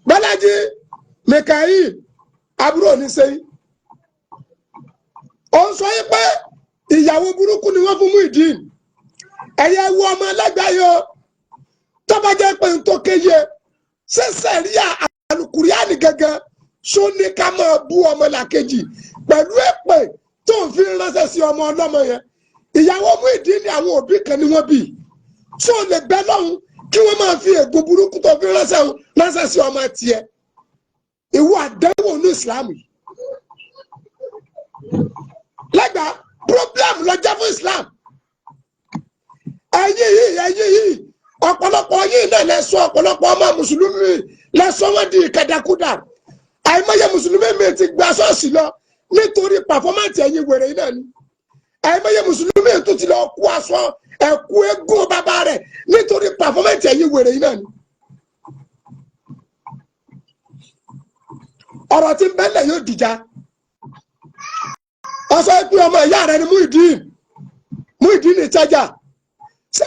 Bọ́lájí Mikael àbúrò ní sẹ́yìn ó ń sọ yín pé ìyàwó burúkú ni wọ́n fún Muyideen ẹ̀yẹ wo ọmọ ẹlẹ́gbẹ̀ẹ́ yọ tó bá jẹ́ pé n tó kéye ṣẹ̀ṣẹ̀ rí àlùkùránì gangan só ní ká máa bú ọmọ làkejì pẹ̀lú èpè tó ń fi ránṣẹ́ sí ọmọ ọlọ́mọ yẹn ìyàwó Muyideen ní àwọn òbí kan ni wọ́n bí tó lè bẹ́ lọ́hùn kí wọ́n máa fi ègún burúkú tó fi ránṣẹ́ sí ọmọ tiẹ̀ ìwọ àdánwò ní Islam yìí lẹ́gbàá problem lọ jẹ́ fún Islam ẹ̀yin yìí ọ̀pọ̀lọpọ̀ yìí náà lẹ́sọ ọ̀pọ̀lọpọ̀ ọmọ mùsùlùmí lẹ́sọ wọn di kàdàkúdà àìmọye mùsùlùmí mi ti gba ṣọ́ọ̀ṣì lọ nítorí pàfọ́máǹtì ẹ̀yin wèrè yìí náà ni àìmọye mùsùlùmí tó ti lọ kó aṣọ ẹ̀kú eégún bàbá rẹ̀ nítorí pàfọ́máǹtì ẹ̀yin wèrè yìí náà ni. ọ̀rọ̀ tí ń bẹ́lẹ̀ yóò dìjà ọ̀sọ́ pé ọmọ ìyá rẹ̀ ni Muyideen ìtajà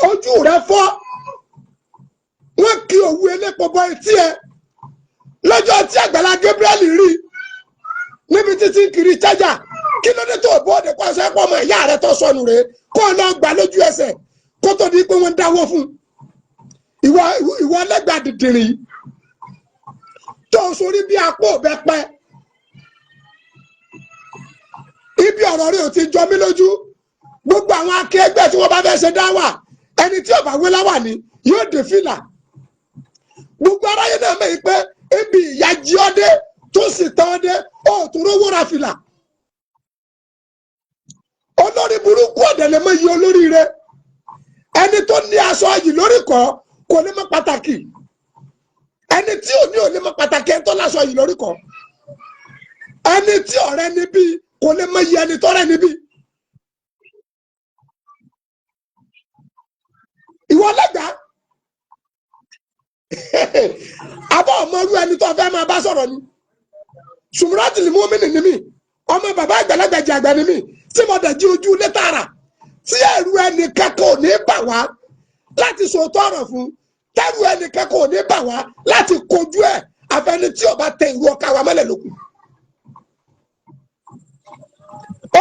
ojú rẹ̀ fọ́ wọ́n kí òwú elépo bọ etí ẹ̀ lọ́jọ́ tí Àgbàlá Gabriel rí níbi títí kiri chájà kí ló dé tó bọ́ọ̀dẹ̀ kó aṣọ ẹ̀pọ̀ ọmọ ìyá rẹ̀ tó sọnù rẹ̀ kó ọ náà gbà lójú ẹsẹ̀ kó tó di pé wọ́n dáwọ́ fún ìwọ ẹlẹ́gbàá dìdìrì tó sórí bí apó ọ̀bẹ pẹ́ ibi ọ̀rọ̀ rẹ̀ ò ti jọ mí lójú gbogbo àwọn akẹgbẹ́ tí wọ́n bá fẹ́ ṣe dáwà ẹni tí ó bá wé láwà ní yóò dé fìlà gbogbo aráyé náà mẹ́yìn pé ebi ìyá jí ọdẹ tó sì tán ọdẹ ó tún rówó ra fìlà olórí burúkú ọ̀dẹ̀ lè mọ iye olórí rẹ̀ ẹni tó ní aṣọ yìí lórí kọ́ kò ní mọ pàtàkì ẹni tí ò ní mọ pàtàkì ẹni tó láṣọ yìí lórí kọ́ ẹni tí ọ̀rẹ́ níbí kò ní mọ iye ẹni tọ́rẹ́ níbí. ìwọ lẹ́gbàá abọ́ ọmọrú ẹni tó fẹ́ máa bá sọ̀rọ̀ ni Sùmùràtì lè mú omi nìní mi ọmọ bàbá àgbàlagbà jẹ àgbà ni mi tí mo dẹ̀ jí ojú ilé tààrà tí ẹ̀rù ẹnì kẹ́kọ̀ọ́ ò ní bà wá láti sòótọ́ ọ̀rọ̀ fún tẹ́rù ẹnì kẹ́kọ̀ọ́ ò ní bà wá láti kojú ẹ̀ àfẹni tí ó bá tẹ ìlú ọkà wa mọ́lẹ̀ lókun.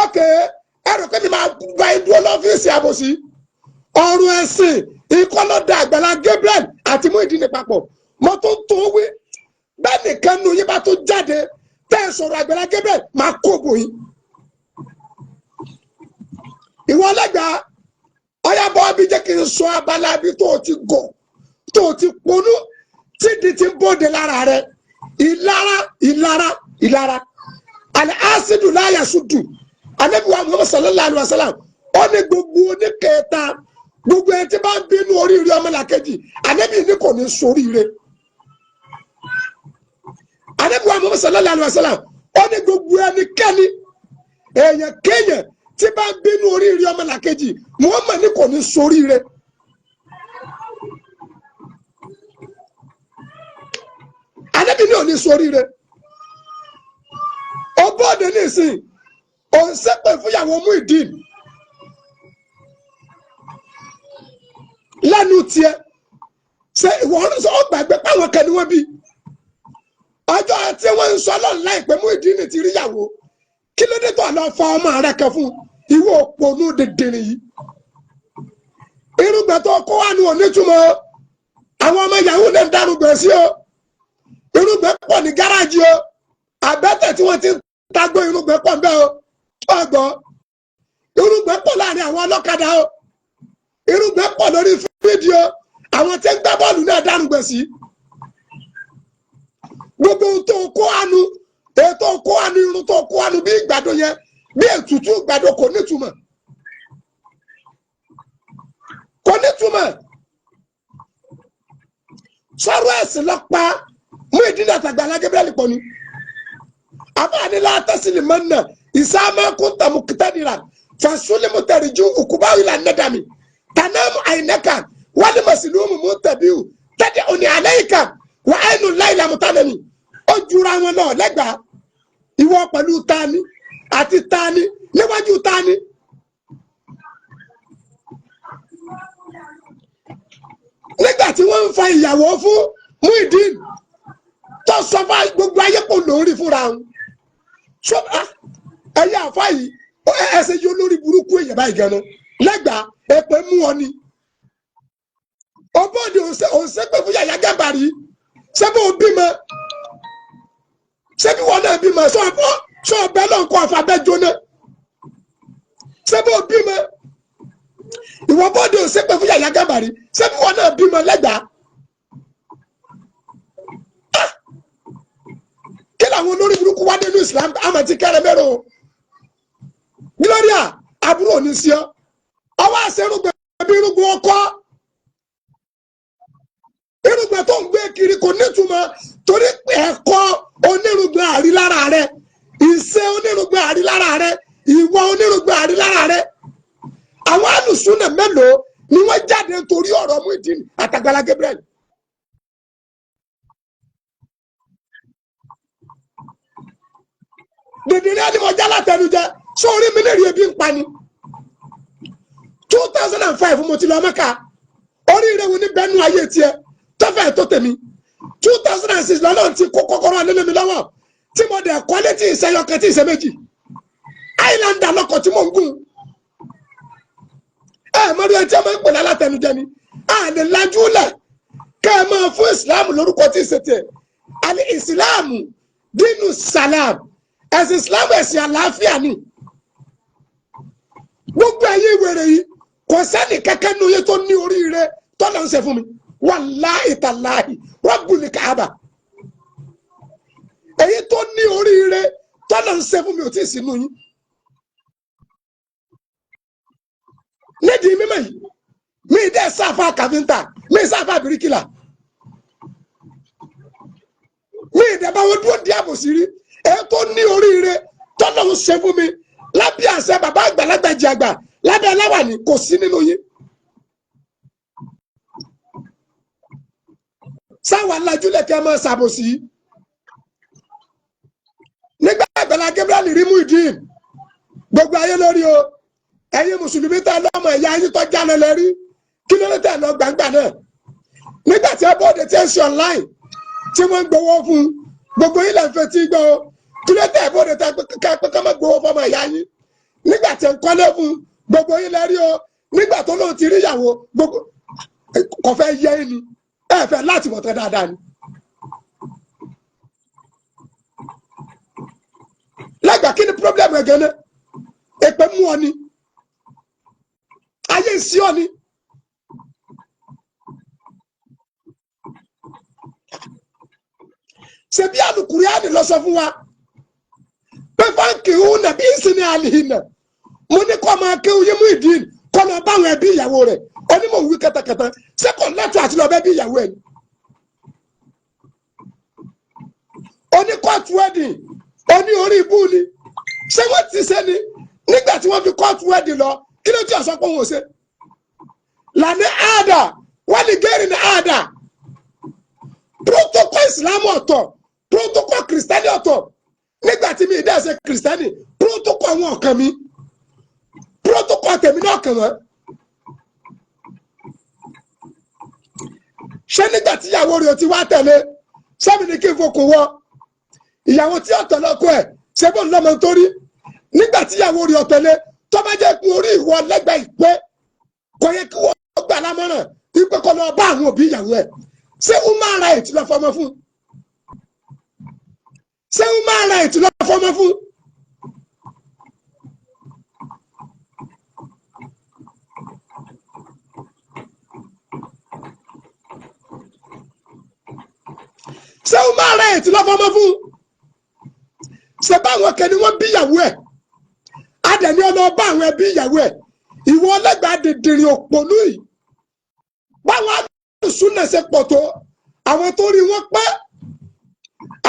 ókè ẹrù pé mi máa gba ìdúró lọ́fíìsì àbòsí ọrùn ẹ̀sìn ìkọlọ́dà Àgbàlá Gabriel àti Muyideen papọ̀ mo tó ń tó wí bẹ́ẹ̀ nìkan nu yín bá tó jáde tẹ́ ẹ sọ̀rọ̀ Àgbàlá Gabriel máa kó bò yín. ìwọ ọlẹ́gbàá ọyábọ̀ bí jẹ́ kí n sọ abala bí tó o ti gọ̀ tó o ti ponú tídi ti ń bóde lára rẹ ìlara àlẹ́ ásídù láyà sùdù Ànábì wa Muhammad sallallahu alayhi wa sallam ó ní gbogbo oníkẹta gbogbo ẹni tí bá ń bínú oríire ọmọlàkejì Ànábì ní kò ní soríire Ànábì wa Muhammad sallallahu alayhi wa sallam ó ní gbogbo ẹnikẹ́ni èèyàn kéèyàn tí bá ń bínú oríire ọmọlàkejì Muhammad ní kò ní soríire. Ànábì ní ò ní soríire ó bọ́ọ̀dẹ nísìn ó ń ṣépè fúnyàwó Muyideen lẹ́nu tiẹ̀ ṣe ìwọ ọ̀run sọ ọgbàgbé páwọn kan ni wọ́n bí ọjọ́ tí wọ́n ń sọ lọ́nà láìpẹ́ Muyideen ti rí yàwó kí ló dé tó àlọ́ fọ ọmọ rẹ kan fún ìwọ òpònú dèdèrè yìí irúgbẹ́ tó kó wà ní onítùmọ̀ àwọn ọmọ yahoo lè ń darúgbẹ́ sí o irúgbẹ́ pọ̀ ní gáràjì o àbẹ́tẹ̀ tí wọ́n ti ń tagbó irúgbẹ́ pọ̀ ń bẹ́ o ọgbọ́n irúgbẹ́ pọ̀ láàrin àwọn ọlọ́kadà o irúgbẹ́ pọ̀ lórí fídíò àwọn tí ń gbá bọ́ọ̀lù náà dárúgbẹ́ sí gbogbo tó kó àánú ètò kó àánú irun tó kó àánú bí ìgbàdo yẹn bí ètùtù ìgbàdo kò nítumọ̀ sọ̀rọ̀ ẹ̀sìn lọ́pa Muyideen àtàgbàlá Gabriel pọ̀ ni àbáni látàsílì mọ́nà ìsámẹ́kùn tàmùkítàdìrà fàṣúlẹ̀mù tẹ̀rìjú òkúbáwò ìlànà nàdàmì tànàmù àyìnẹ́kà wálé màsílùmù mú tẹ̀bíù tẹ̀dẹ̀ òní àlẹ́yìká wà áyínú láìlà mùtánàmì ó jura wọn náà lẹ́gbàá ìwọ pẹ̀lú tani àti tani níwájú tani. nígbà tí wọ́n ń fa ìyàwó fún Muyideen tó sọ fún gbogbo ayé kò lórí fúnra òun ẹ̀yà àfa yìí ẹsẹ̀ yìí olórí burúkú èyàn báyìí gan-an lẹ́gbàá èpè mú ọ ni ọbọ̀dé òǹsẹ́pẹ̀ fún Yàyà Gàmbàrí sẹ́bí ò bímọ sẹ́bí wọn náà bímọ sọ ọbẹ̀ náà kọ́ ọ̀fà bẹ́ẹ̀ jóná sẹ́bí ò bímọ ìwọ bọ́ọ̀dé òǹsẹ́pẹ̀ fún Yàyà Gàmbàrí sẹ́bí wọn náà bímọ lẹ́gbàá kí làwọn olórí burúkú wá nínú Islam àmọ́ ti kẹrẹ mẹ́rọ Gloria àbúrò ní sí ọ ọwọ́ àṣẹrùgbẹ́ bí irúgbìn ọkọ irúgbìn tó ń gbé kiri kò nítumọ̀ torí ẹ̀kọ́ onírúgbìn àrí lára rẹ ìṣe onírúgbìn àrí lára rẹ ìwọ onírúgbìn àrí lára rẹ àwọn alùsùnà mélòó ni wọ́n jáde nítorí ọ̀rọ̀ Muyideen àtàgbàlá Gabriel dèdèrè ni mo jálá tẹnujẹ sórí mi lè rí ebi ń pani 2005 mo ti lọ Mẹ́kà oríire wo ní bẹ́ẹ̀nu ayé tiẹ̀ tọ́fẹ̀ tó tèmi 2006 lọ́nà tí kó kọ́kọ́rọ́ alẹ́ mi lọ́wọ́ tí mo dẹ̀ kọ́lé tí ìṣẹ́yọkẹ́ tí ìṣẹ́ méjì Highlander lọ́kọ̀ tí mo ń gùn mọ́rí ẹ tí a máa ń pè lálátẹnujẹ ni a lè lajú lẹ̀ kẹ́ ẹ máa fún ìsìláàmù lórúkọ tí ìṣe tiẹ̀ àní ìsìláàmù dínú sàlám ẹ̀sìn ìsìláàmù ẹ̀sìn àlàáfíà ni gbogbo ẹ̀yin ìwèrè yìí kò sẹ́ni kẹ́kẹ́ nu yẹ tó ní oríire tọ́lá ń ṣe fún mi wàláhì tàláhì Rabbul Kaaba èyí tó ní oríire tọ́lá ń ṣe fún mi ò tí ì sínú yín nídìí mímọ́ yìí mi dẹ́ sáfà kàfíńtà mi sáfà bíríkìlà mi ìdẹ́bà wọn dúró di àbòsí rí èyí tó ní oríire tọ́lá ń ṣe fún mi lábẹ́ àṣẹ bàbá àgbàlagbà jẹ àgbà lábẹ́ aláwàní kò sí nínú yín sáwọn alájúlẹ̀ kẹ́ máa ṣàbòsí nígbà Àgbàlá Gabriel rí Muyideen gbogbo ayé lórí o ẹ̀yin mùsùlùmí tẹ́ lọ́mọ ẹ̀yà yín tó jáde lẹ́rí kí ló dé tẹ́ lọ gbàgbà náà nígbà tí ẹ bóde tí ẹ ṣe online tí wọ́n ń gbowó fún gbogbo yín lè fẹ́ tí gbọ́ kí ló dé bóde tẹ́ kọ́ máa gbowó fọmọ ẹ̀yà yín nígbà tí ẹ ń kọ́lé fún gbogbo yín lẹ́rí o nígbà tó lóun ti rí ìyàwó gbogbo kò fẹ́ yẹ ẹ́ ni ẹ fẹ́ láti wọ̀tẹ́ dáadáa ni. lágbà kí ni problem ẹ̀ gẹ́nẹ́ èpè mú ọ ni ayé sí ọ ni ṣe bí Al-Qur'ani lọ sọ fún wa pé fáńkì òun nàbí ìsinmi àlìhìnà mo ní kọ́ máa kéwú yé Muyideen kọ́ lọ bá àwọn ẹbí ìyàwó rẹ̀ onímọ̀ wí kẹtẹkẹtẹ ṣé kò lẹ́tọ̀ àti lọ bẹ́ bí ìyàwó ẹ̀ ni oní court wedding oní orí ibú ni ṣé wọ́n ti ṣe ni nígbà tí wọ́n fi court wedding lọ kí ló tí ọ̀sán pọ̀ wọ́n ṣe lànà àdà wọ́n ní gẹ́rì ní àdà protocol Islam ọ̀tọ̀ protocol Kristẹni ọ̀tọ̀ nígbà tí mi ìdá ṣe Kristẹni protocol wọn ọ̀kan mi protocol tèmi náà kàn wọ́n. ṣé nígbà tí ìyàwó rẹ̀ ti wá tẹ̀lé sẹ́mi ní kí n fokùn wọ ìyàwó tí ọ̀tọ̀ lọ́kọ̀ ẹ̀ ṣé bó ń lọ́mọ nítorí nígbà tí ìyàwó rẹ̀ ọ̀tẹ̀lé tó bá jẹ́ kún orí ìwọ lẹ́gbẹ̀ẹ́ ìpẹ́ kò yẹ kí wọ́n gbà lámọ̀ràn wípé kó lọ bá àwọn òbí ìyàwó ẹ̀ ṣé human right lọ fọmọ fún ṣé human right lọ fọmọ fún. ṣé human right lọ fọmọ fún ṣe báwọn kẹni wọn bí ìyàwó ẹ̀ adẹni ọlọba àwọn ẹbí ìyàwó ẹ̀ ìwọ ọlẹgbàá dìndìnrín òpònú yìí báwọn alùsùnà ṣe pọ̀ tó àwọn tó rí wọn pẹ́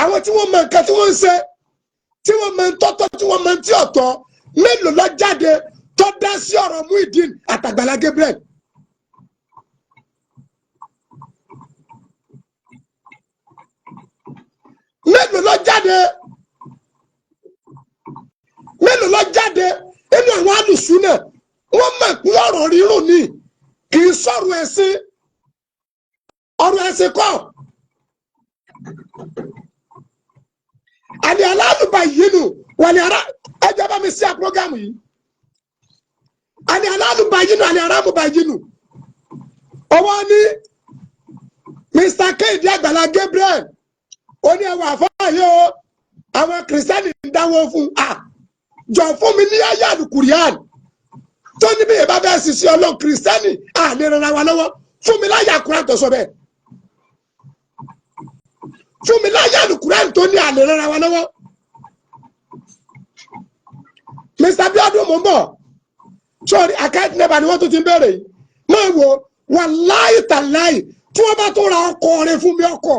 àwọn tí wọ́n mọ nǹkan tí wọ́n ń ṣe tí wọ́n mọ ntọ́tọ́ tí wọ́n mọ ntí ọ̀tọ̀ mélòó lọ jáde tó dá sí ọ̀rọ̀ Muyideen àtàgbàlá Gabriel. mélòó lọ jáde nínú àwọn alùsùnà wọ́n mọ̀ pé ọ̀rọ̀ rírùn ni kì í sọ̀rọ̀ ẹ̀sìn ọ̀rọ̀ ẹ̀sìn kọ́ àní alálùbáyínú wà ní ara ẹjọ́ bá mi sí à program yìí àní alálùbáyínú àní arámùbáyínú ọwọ́ ní Mr. Kéde Àgbàlá Gabriel ó ní ẹwà àfáàyè o àwọn kìrìsìtẹ́nì ń dáwọ́ fún jọ fún mi ní ayé àlùkùrìán tó ní bí ìbá bẹ́ẹ̀ sì sí ọlọ́run kìrìsìtẹ́nì àlè rárá wa lọ́wọ́ fún mi láyé àkùrán tó sọ bẹ́ẹ̀ fún mi láyé àlùkùrán tó ní àlè rárá wa lọ́wọ́. Mr. Biodun mo ń bọ̀ sọ́ọ́rí àkáǹtì nẹ́bà ni wọ́n tún ti ń béèrè yìí máa wo wàláì tàláì tí wọ́n bá tó ra ọkọ̀ rẹ fún mi ọkọ̀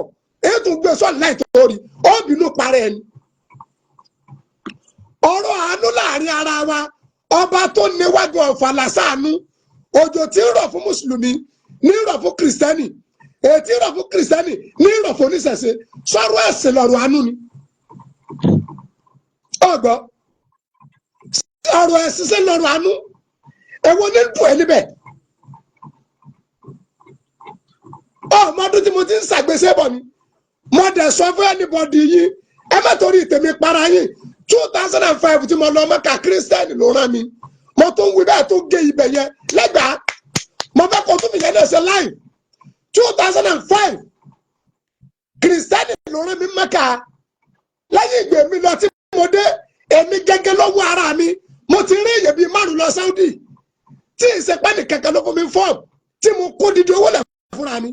èyí tó gbé sọ́ọ̀lì láì tó rí ó bínú parẹ́ ẹni. ọ̀rọ̀ àánú láàrin ara wa ọba tó níwájú ọ̀fà làṣàánú òjò tí ń rọ̀ fún mùsùlùmí ní rọ̀ fún kìrìsìtẹ́nì èyí tí ń rọ̀ fún kìrìsìtẹ́nì ní rọ̀ fún oníṣẹ̀ṣe sọ̀rọ̀ ẹ̀sìn lọ̀rọ̀ àánú ni. ọgbọ́ ọ̀rọ̀ ẹ̀sìn sí lọ̀rọ̀ àánú èwo ní dùn ẹ́ níbẹ̀. ọmọdún tí mo ti ń ṣàgbéṣẹ́ bọ̀ ni mo dẹ̀ sọ fún anybody yìí ẹ má torí tèmi para yín 2005 tí mo lọ Mẹ́kà kírísítẹ́nì ló rán mi mo tún wí bẹ́ẹ̀ tó gé ibẹ̀ yẹn lẹ́gbàá mo fẹ́ kó tún fi yẹn náà ṣe live 2005 kírísítẹ́nì ló rán mi Mẹ́kà lẹ́yìn ìgbé mi lọ tí mo dé èmi gẹ́gẹ́ lọ́wọ́ ara mi mo ti rí èyàn bíi 5 lọ Saudi tí ìṣepẹ́ nìkankan ló fún mi fọ́ọ̀mù tí mo kó dídí owó lẹ̀ fúnra mi.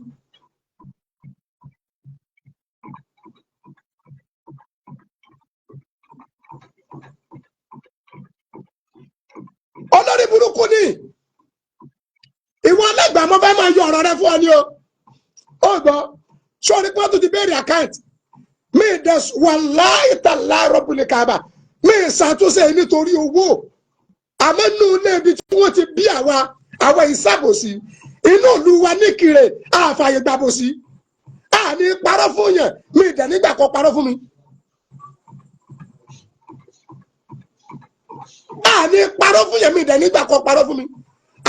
olórí burúkú ni ìwọ alágbà mo fẹ́ máa yọ ọ̀rọ̀ rẹ fún ọ ni o ó gbọ́ sórí pé wọ́n tún ti béèrè àkáǹtì mi dẹ̀ wàláhì tàláhì rọ́bùlì kábà mi ṣàtúnṣe nítorí owó àmọ́ nínú ilé ibi tí wọ́n ti bí àwa ìṣàbòsí inú ìlú wa níkìrè àfààyè gbàbòsí àní parọ́ fún yẹn mi dẹ̀ nígbà kan parọ́ fún mi. àní parọ́ fún yẹn mi dẹ̀ nígbà kan parọ́ fún mi.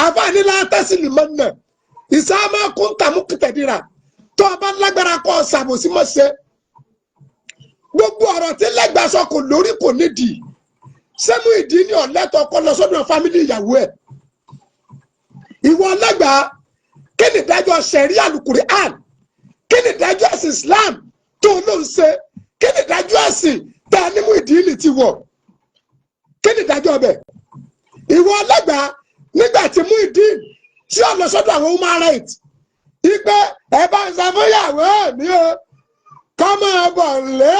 àfààní látẹ́sí ni mo nà ìsámá kún tàmú kìtẹ̀dìrà tó o bá lágbára kọ́ ṣàbòsí mọ́ ṣe. gbogbo ọ̀rọ̀ tí lẹ́gbàá sọ kò lórí kò nídìí sẹ́mu ìdí ní ọ̀lẹ́tọ̀ kọ́ lọ sọ́dọ̀ fámìlì ìyàwó ẹ̀. ìwọ lẹ́gbàá kí ni ìdájọ́ sẹ̀ríà Al-Qur'an kí ni ìdájọ́ ẹ̀sìn Islam tó ló ń ṣe kí ni ìdájọ́ ẹ̀sìn tá a ní Muyideen ti wọ̀ kí ni ìdájọ́ ọbẹ̀. ìwọ lẹ́gbàá nígbà tí Muyideen tí ó lọ sọ́dọ̀ àwọn human rights ipe ẹ bá ń sọ fún ìyàwó mi o kọ́ máa bọ̀ lé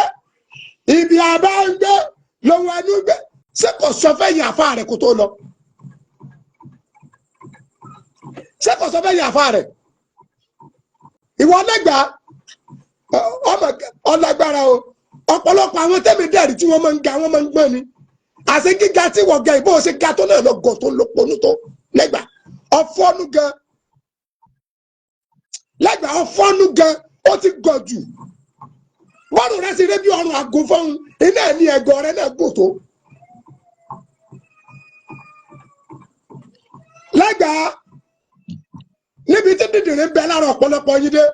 ibi àbá ń gbé lọ́wọ́ ẹnu gbé ṣé kò sọ fẹ́ yìn àfa rẹ̀ kó tó lọ ṣé kò sọ fẹ́ yìn àfa rẹ̀. ìwọ lẹ́gbàá ọlágbára o ọ̀pọ̀lọpọ̀ àwọn tẹ́mi dẹ́rì tí wọ́n máa ń ga wọ́n máa ń gbọ́n ni àṣẹ gíga tí wọ́n ga ìbò ṣe ga tó náà lọ gọ̀ tó ló ponú tó lẹ́gbàá ọ̀fọ́nú gan lẹ́gbàá ọ̀fọ́nú gan ó ti gọ̀ jù bọ́ọ̀lù rẹ ti ré bí ọrùn àgùn fọ́hún iná ẹ̀ ní ẹ̀gọ́ rẹ náà gùn tó. lẹ́gbàá níbi tí dídìrín ń bẹ lára ọ̀pọ̀lọpọ̀ yín dé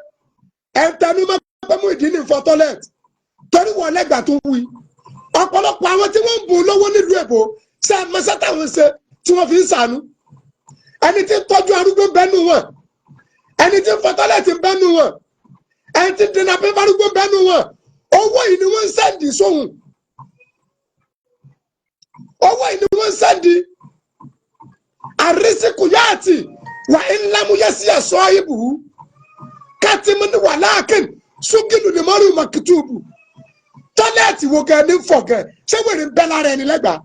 ẹ̀ ń tẹnu mọ́ pé Muyideen fọ tọ́lẹ̀tì torí wọn lẹ́gbàá tó wí ọ̀pọ̀lọpọ̀ àwọn tí wọ́n ń bu lówó nílùú èbó ṣe àmọ́sẹ́ táwọn ṣe tí wọ́n fi ń sànú ẹni tí ń tọ́jú arúgbó bẹ́nu wọn ẹni tí ń fọ tọ́lẹ̀tì bẹ́nu wọn ẹni tí ń dènà pé arúgbó bẹ́nu wọn owó yìí ni wọ́n ń sẹ́ndì sóhun owó yìí ni wọ́n ń sẹ́ndì àrísìkù yáàtì wà ńlámúyẹ́sí ẹ̀sọ́ ibù kátìmù ní wàláàkìn ṣúgìlù ní mọ́rù mọ̀kìtùbù tọ́lẹ̀tì wo gẹ̀ ní fọ̀gẹ̀ ṣé wèrè ń bẹ́ lára ẹni lẹ́gbàá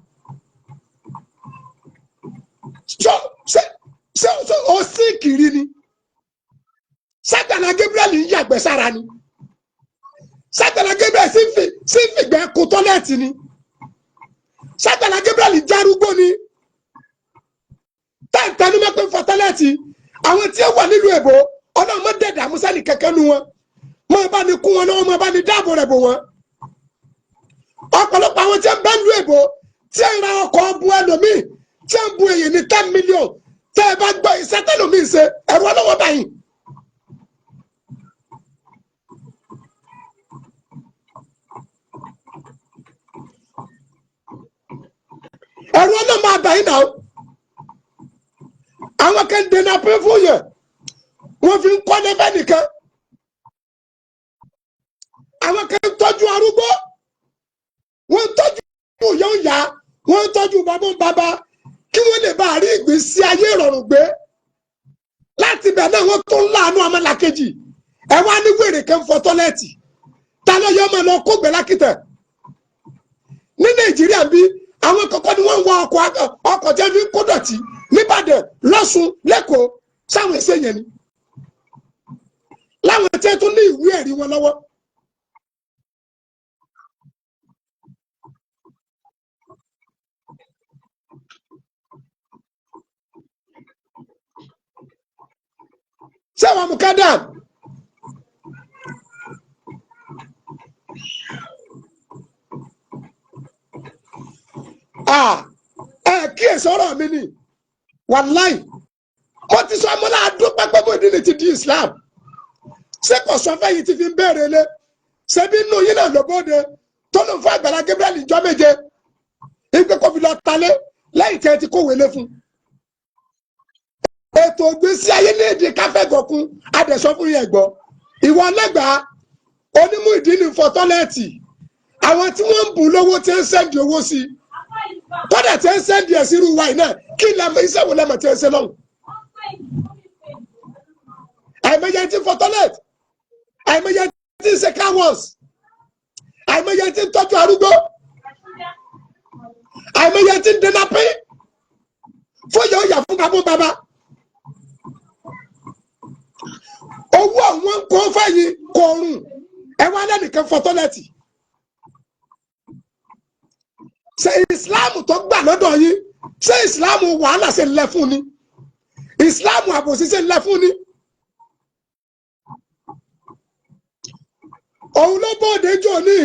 ṣé ó sì kiri ni Àgbàlá Gabriel ń yàgbẹ́ sára ni Àgbàlá Gabriel sì fìgbẹ́ kó tọ́lẹ̀tì ni Àgbàlá Gabriel járúgbó ni táìtánú mẹ́pẹ́ fọ tọ́lẹ̀tì àwọn tí ó wà nílùú èbó ọlọ́run mọ́ dẹ̀dà musẹ́lì kẹ̀kẹ́ nu wọn mọ́ bá ní kún wọn náà mọ́ bá ní dáàbò rẹ̀ bò wọn ọ̀pọ̀lọpọ̀ àwọn tí ń bá nílùú èbó tí ń ra ọkọ̀ bu ẹlòmíì tí ń bu èyí ní 10 million tẹ́ ẹ bá gbọ́ iṣẹ́ tẹ́lòmíì ṣe ẹ̀rọ ọlọ́wọ́ báyìí. ọlọ́run máa gbà yín náà àwọn kan dènà pé fún yẹn wọ́n fi ń kọ́ lẹ́fẹ́ nìkan àwọn kan ń tọ́jú arúgbó wọ́n ń tọ́jú òyà wọ́n ń tọ́jú bàbá kí wọ́n lè bá rí ìgbésí ayé ìrọ̀rùn gbé láti bẹ̀ náà wọ́n tó ń láàánú ọmọlàkejì ẹ wá ní wèrè kan fọ tọ́lẹ́ẹ̀tì ta ló yọ ọmọ lọ kó gbẹ lákìtẹ̀ ní Nàìjíríà bí àwọn kọ̀ọ̀kan ni wọ́n ń wọ ọkọ̀ jẹ́ fi kó dọ̀tí nìbàdàn lọ́sùn lẹ́kọ̀ọ́ sáwọn ẹ̀sẹ̀ yẹn ni láwọn tí wọ́n tún ní ìwé ẹ̀rí wọn lọ́wọ́. sẹ́wọ̀n mukadam kíyèsí ọ̀rọ̀ mi ni wàláì mo ti sọ ọmọlá àdúpẹ́ pé mo ìdílé ti di Islam ṣé kò sọ fẹ́yìn tí fi ń béèrè lé ṣebí inú yín náà ló bóde tó ló ń fún Àgbàlá Gabriel ìjọ méje ìgbé kó fi lọ talé lẹ́yìn tí ẹ ti kówé lé fún ètò ìgbésí ayé ní èdè káfẹ́ gọ̀kun adẹ̀sọ́ fún yẹn gbọ́ ìwọ lẹ́gbàá onímú ìdí ní fọ tọ́lẹ́ẹ̀tì àwọn tí wọ́n ń bù lówó tí ń sẹ́ndì owó sí kódà tí ń sẹ́ndì ẹ̀ sí irú wa yìí náà kí lẹ́mọ̀ iṣẹ́ wo lẹ́mọ̀ tí ń ṣe lọ́hùn. àìmọye tí ń fọ tọ́lẹ́ẹ̀tì àìmọye tí ń ṣe car wash àìmọye tí ń tọ́jú arúgbó àìmọye tí ń dènà pín fún yóò yà fún bàbá. owó àwọn kò fẹ́yìn kò rùn ẹ wá lẹ́nìkan fọ tọ́lẹ́ẹ̀tì ṣe ìsìláàmù tó gbà lọ́dọ̀ yín ṣe ìsìláàmù wàhálà ṣe ń lẹ fún ni ìsìláàmù àbòsí ṣe ń lẹ fún ni. òun ló bóde jò ní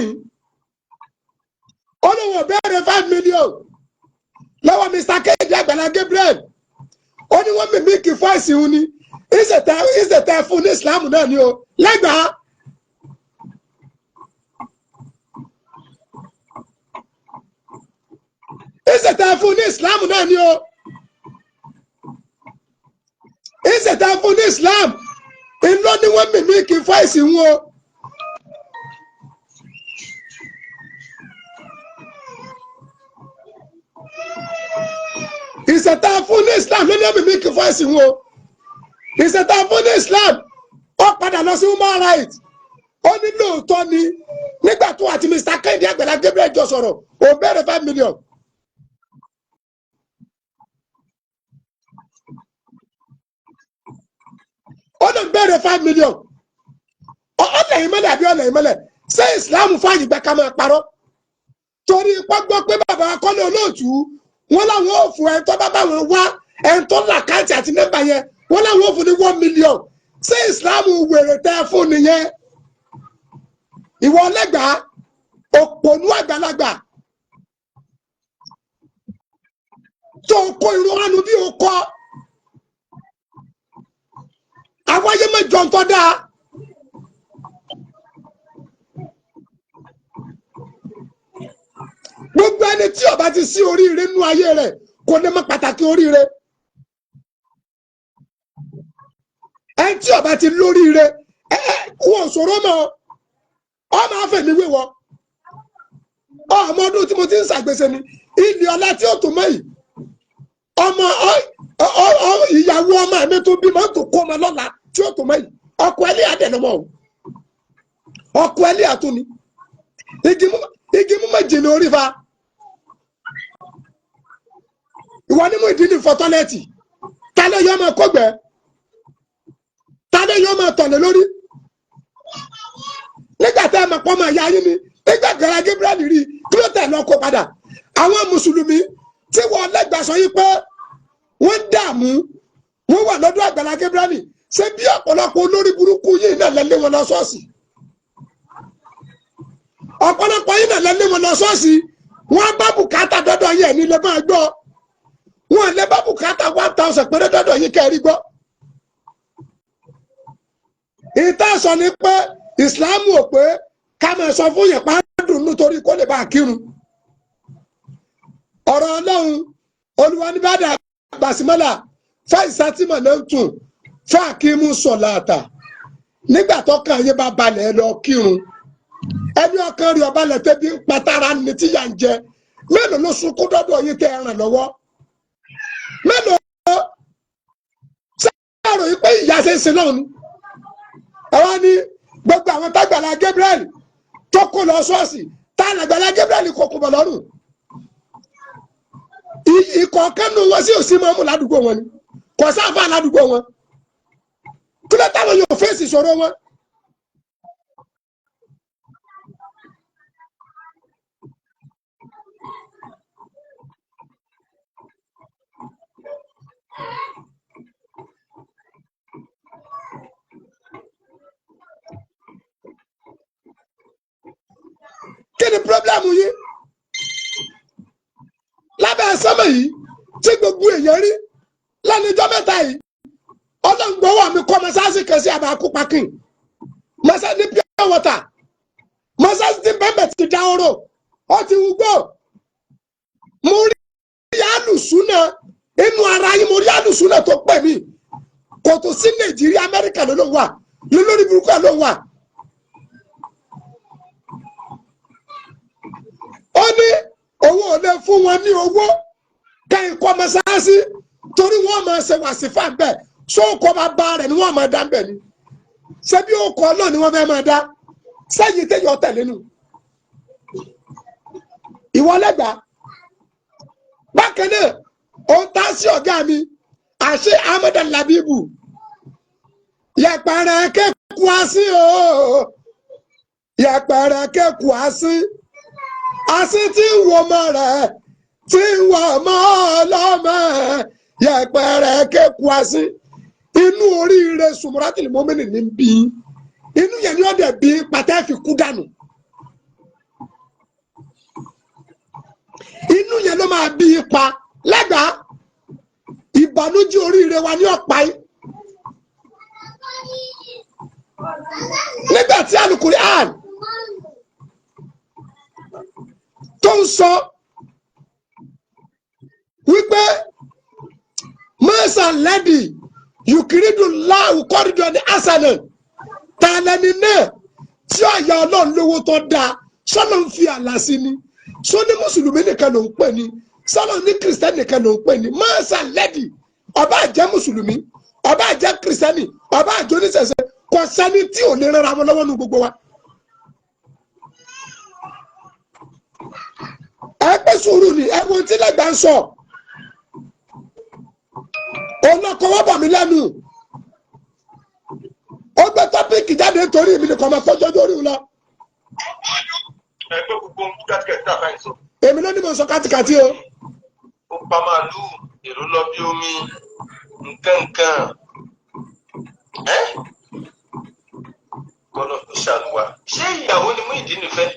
olówó béèrè 5 million lọ́wọ́ Mr. Kéde Àgbàlá Gabriel ó ní wọ́n mímí kí fọ́ọ̀sì òun ni ìṣètẹ́ fún ní ìsìláàmù náà ni o lẹ́gbàá. ìṣètẹ́ fún ní ìsìláàmù náà ni o ìṣètẹ́ fún ní ìsìláàmù iná ni wọ́n mímí kí fọ́ọ̀sì wọn o. ìṣètà fún ní Islam ló ní ọmọ mi kì í fọ́ ẹ̀sìn wọn o ìṣètà fún ní Islam ó padà lọ sí human rights ó ní lóòótọ́ ni nígbà tó àti Mr. Kéde Àgbàlá Gabriel jọ sọ̀rọ̀ ó béèrè 5 million. ó lè béèrè 5 million ọ̀lẹ̀ ìmọ̀lẹ̀ àbí ọ̀lẹ̀ ìmọ̀lẹ̀ ṣé Islam fàyè gbẹ ká máa parọ́ torí pọ́gbọ́ pé bàbá Kọ́lé Olóòtú wọ́n láwọn ò fún ẹ̀ tó bá báwọn wá ẹ̀ tó là káàtì àti nẹ́mbà yẹn wọ́n láwọn ò fún ní 1 million ṣé Islam wèrè tẹ́ fún nìyẹn ìwọ lẹ́gbàá òpònú àgbàlagbà tó kó irun wánu bí o kọ́ àwọn ayé mẹ́jọ ń tọ́ dáa. gbogbo ẹni tí ó bá ti sí oríire nínú ayé rẹ̀ kò ní mọ pàtàkì oríire ẹni tí ó bá ti lóríire wọn sọ̀rọ̀ mọ́ ọ máa fẹ̀mí wéwọ ọmọ ọdún tí mo ti ń ṣàgbéṣe ni ilé ọlá tí ó tó mọ́ yìí ọmọ ìyàwó ọmọ mi tó bímọ tó kó ọmọ lọ́la tí ó tó mọ́ yìí ọkọ ẹlẹ àdẹnumọ ọkọ ẹlẹ àtúni igi mú méjì ní orí fa ìwọ ní mú ìdí ní fọtọ́lẹ́tì tálẹ́ yọ ọmọ kọgbẹ́ tálẹ́ yọ ọmọ tọ̀lẹ̀ lórí nígbà tẹ́ ẹ mọ̀ pọ́ mọ̀ ẹ̀yà yín ni nígbà Àgbàlá Gabriel rí kí ló tẹ̀ lọ kó padà àwọn mùsùlùmí tí wọ́n lẹ́gbàá sọ yí pé wọ́n dààmú wọ́n wà lọ́dọ̀ Àgbàlá Gabriel ṣé bí ọ̀pọ̀lọpọ̀ olórí burúkú yìí náà lẹ́lé wọn lọ ṣọ́ọ̀ṣì ọ̀pọ̀lọpọ̀ yìí náà lẹ́lé wọn lọ ṣọ́ọ̀ṣì wọ́n bá bùkátà dọ́dọ̀ yìí ẹ̀ní lè máa gbọ́ wọn lè bá bùkátà 1000 péré dọ́dọ̀ yìí kẹ́rí gbọ́. ìtàsọ ni pé ìsìláàmù ò pé ká máa sọ fún yẹn pàdùn nítorí kó lè bá a kírun ọ̀rọ̀ Ọlọ́run olúwa ní bàdà basimọ́là fáìsátìmọ̀ náà ń tún fáàkímù sọ̀láàtà nígbà tọ́kàn yín bá balẹ̀ lọ kírun ẹni ọkàn rí ọba lẹ́tẹ́ bí ń patara ní tíyà ń jẹ mélòó ló sunkún dọ́dọ̀ yín tẹ́ ẹ ràn lọ́wọ́ mélòó sẹ́yàrò yìí pé ìyá ṣe ń sin náà ni àwọn ní gbogbo àwọn tágbàlá Gabriel tó kó lọ ṣọ́ọ̀ṣì táwọn àgbàlá Gabriel kò kó bọ̀ lọ́rùn ìkọ̀ọ̀kan nù wọn sí òsì mọ́mú ládùúgbò wọn ni kò sáfà ládùúgbò wọn kí ló táwọn yóò fèsì ìṣòro wọn. Kí ni pírọ́blẹ́mù yìí lábẹ́ sọ́mọ̀ yìí tí gbogbo èèyàn rí lẹ́nu ijọ́ mẹ́ta yìí ọlọ́ngbọ́wọ́ mi kọ́ mọ́sáàsì kan sí àbákú pakin mọ́sáàsì ní pure water mọ́sáàsì ní bẹ́ẹ̀ ti dá oró ó ti wúgbó mo rí alùsùnà inú ara yìí mo rí alùsùnà tó pè mí kò tó sí Nàìjíríà Amẹ́ríkà ló wà lórí burúkú ló wà. ó ní owó ò lè fún wọn ní owó kẹ́yìn kọ́ mọ́sáàsì torí wọ́n máa ṣe wàsífà bẹ́ẹ̀ sóòkọ́ bá bá rẹ̀ ni wọ́n máa dá bẹ́ẹ̀ ni ṣé bí ó kọ́ náà ni wọ́n fẹ́ máa dá sẹ́yìn téèyàn tẹ̀lé nu ìwọlẹ́gbà bákan náà ó ń tá sí ọ̀gá mi àṣẹ Ahmed Labibu yẹpẹrẹ kẹ́kọ̀ọ́ asín o yẹpẹrẹ kẹ́kọ̀ọ́ asín asín tí ń wọ ọmọ rẹ̀ tí ń wọ ọmọ ọlọ́mọ yẹpẹrẹ kẹ́kọ̀ọ́ asín inú oríire sùmùrátìlì mọ́mìnì ní bí inú yẹn ni ó dẹ̀ bí pàtẹ́ fi kú dànù inú yẹn ló máa bí ipa lẹ́gbàá ìbànújẹ́ oríire wa ní ọ̀pá yìí nígbà tí Al-Qur'an tó ń sọ wípé mọ́sán lẹ́dì yùkìrìdùn láwù kọ́rìdọ̀ ní asàlẹ̀ tààlẹ́ni náà tí ọ̀yà ọlọ́run lówó tó dáa sọ́nà ń fi àlà sí ni sọ́ni mùsùlùmí nìkan ló ń pè ní sọ́nà ní kìrìsìtẹ́nì nìkan ló ń pè ní mọ́sán lẹ́dì ọba àjẹ́ mùsùlùmí ọba àjẹ́ kìrìsìtẹ́nì ọba àjẹ́ oníṣẹ̀ṣẹ̀ kò sẹ́ni tí ò lè rẹ́ra wọn lọ́wọ́ nu gbogbo wa. ẹ pẹ́ sùúrù ni ẹ wo tí lẹ́gbàá ń sọ ọlọ́kọ̀wọ́ bọ̀ mí lẹ́nu ó gbé tọ́pìkì jáde nítorí mi nìkan máa tọ́jú ọjọ́ orí lọ. ẹgbẹ́ gbogbo kátìkàtì tá a bá ń sọ. èmi ló ní mo sọ kátìkàtì o. ó pa màálù èrò lọ bí omi nǹkan kọ́nà tó ṣàlùwà ṣé ìyàwó ni Muyideen nífẹ̀ẹ́.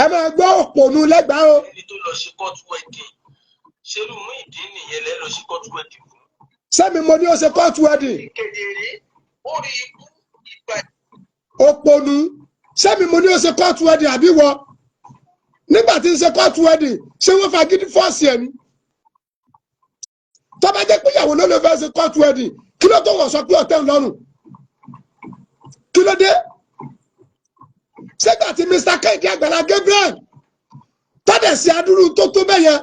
ẹ máa gbọ́ òpònú lẹ́gbàá o. ẹni tó lọ ṣe court wedding ṣerú Muyideen nìyẹn lẹ́ lọ ṣe court wedding fún. sẹ́mi mo ní ó ṣe court wedding. kedere ó rí ikú ìgbà. òpònú sẹ́mi mo ní ó ṣe court wedding àbí wọ nígbà tí ń ṣe court wedding ṣé wọ́n fagídí fọ́ọ̀sì ẹ̀ ni. tó bá jẹ́ pé ìyàwó ló lè fẹ́ ṣe court wedding kí ló tó wọ̀ sọ pé ọ̀tẹ̀ ń lọ́rùn kí ló dé. ṣégbà tí Mr. Kẹ́hìndé Àgbàlá Gabriel tọ́dẹ̀ sí adúrú tó tó bẹ́yẹn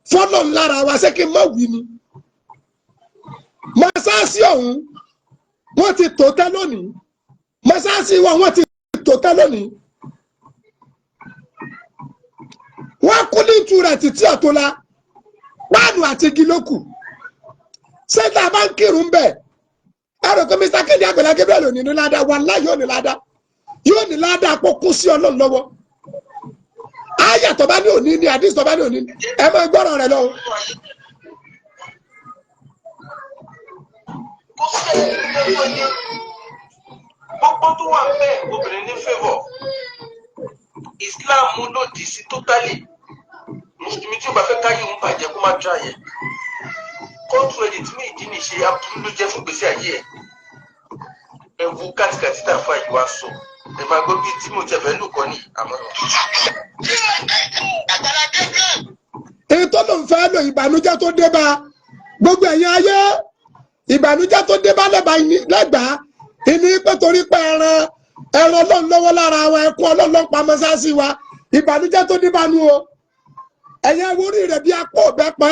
fọ́nà lára wa ṣé kí n má wí ni. mọ́sáàsì ọ̀hún wọ́n ti tò tẹ́ lónìí mọ́sáàsì wọn wọ́n ti tò tẹ́ lónìí. wọ́n kú ní ìtura títí ọ̀tọ́lá páànù àti igi ló kù. ṣé tá a bá ń kírun bẹ́ẹ̀ ẹ rò pé Mr. Kẹ́hìndé Àgbàlá Gabriel ò ní ní ládàá wàláhì yóò ní ládàá yóò ní ládàá pọ̀ kú sí Ọlọ́run lọ́wọ́. àyà tó bá ní òní ní àdìs tó bá ní òní ẹ máa gbọ́rọ̀ rẹ̀ lọ. kó sẹ́yìn lẹ́yìn ní gbogbo tó wà bẹ́ẹ̀ obìnrin ní favour Islam lòdì sí totally mùsùlùmí tí ó bá fẹ́ káyé ń bàjẹ́ kó má dra yẹn kóòtù ẹ̀dì tí Muyideen ṣe aburú ló jẹ́ fún gbèsè ayé ẹ̀ ẹ wo kátìkàtì tá a fa ìwà sọ ẹ máa gbọ́ bí tí mo tẹ̀ fẹ́ lù kọ́ ní àmọ́. èyí tó ló ń fẹ́ lò ìbànújẹ́ tó dé bá gbogbo ẹ̀yin ayé ìbànújẹ́ tó dé bá lẹ́gbàá ìní pé torí pé ẹran ọlọ́run lọ́wọ́ lára wa ẹkún ọlọ́run ló ń pa mọ́sáàsì wa ìbànújẹ́ tó dé bá nu o ẹ̀yin awórí rẹ̀ bí apá ọ̀bẹ pa.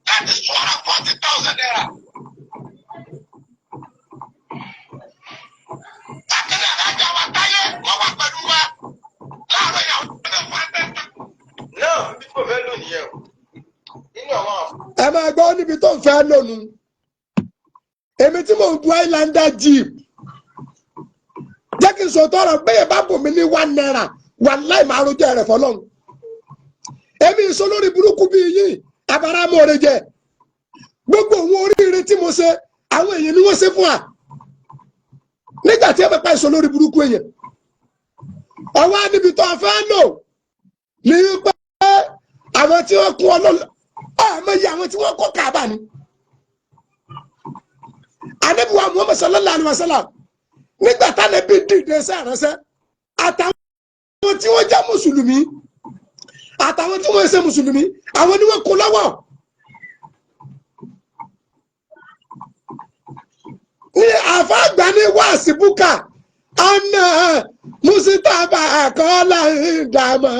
That is 240,000 naira. Ẹ máa gbọ́ níbi tó ń fẹ́ lónìí èmi tí mò ń bu Highlander jeep jẹ́ kí n sọ tọrọ bẹ́ẹ̀ bá bò mí ní 1 naira wàláì máa rojọ́ rẹ̀ fọlọ́run èmi ìsọ lórí burúkú bíi yìí abáramọ̀ọ́rẹ́ jẹ gbogbo òun oríire tí mo ṣe àwọn èèyàn ni wọ́n ṣe fún wa nígbà tí ẹ bá pa ìsọ lórí burúkú èèyàn ọwọ́ níbi tó fẹ́ lò ní pé àwọn tí wọ́n kún ọlọ́lọ́ ọmọ yìí àwọn tí wọ́n kọ́ Káàbà ni Ànábì wa Muhammad sallallahu alaihi wasallam nígbà tánàbí dìde sẹ́ránṣẹ́ àtàwọn tí wọ́n jẹ́ mùsùlùmí àtàwọn tí wọ́n ṣe mùsùlùmí àwọn ni wọ́n kó lọ́wọ́ ní àfáàgbà ní wáàsí búkà ọ̀nà mùsítàbà àkọọ́lá ìdààmú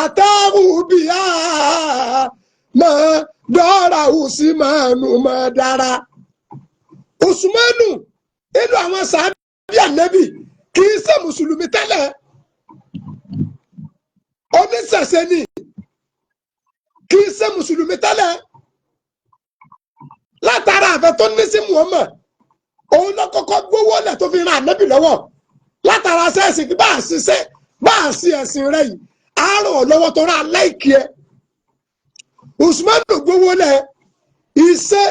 àtàwọn bíyà mọ dọ́ra Usmanu mọ dára Usmanu nínú àwọn sàbí Ànábì kì í ṣe mùsùlùmí tẹ́lẹ̀ oníṣẹ̀ṣe ni kì í ṣe mùsùlùmí tẹ́lẹ̀ látara àfẹ́ tó ní sí Muhammad òun ló kọ́kọ́ gbówó lẹ̀ tó fi ran Ànábì lọ́wọ́ látara sẹ́ẹ̀sì bá a ṣiṣẹ́ bá a ṣe ẹ̀sìn rẹ̀ yìí àárọ̀ lọ́wọ́ tó rán aláìkí ẹ Usmanu gbówó lẹ̀ iṣẹ́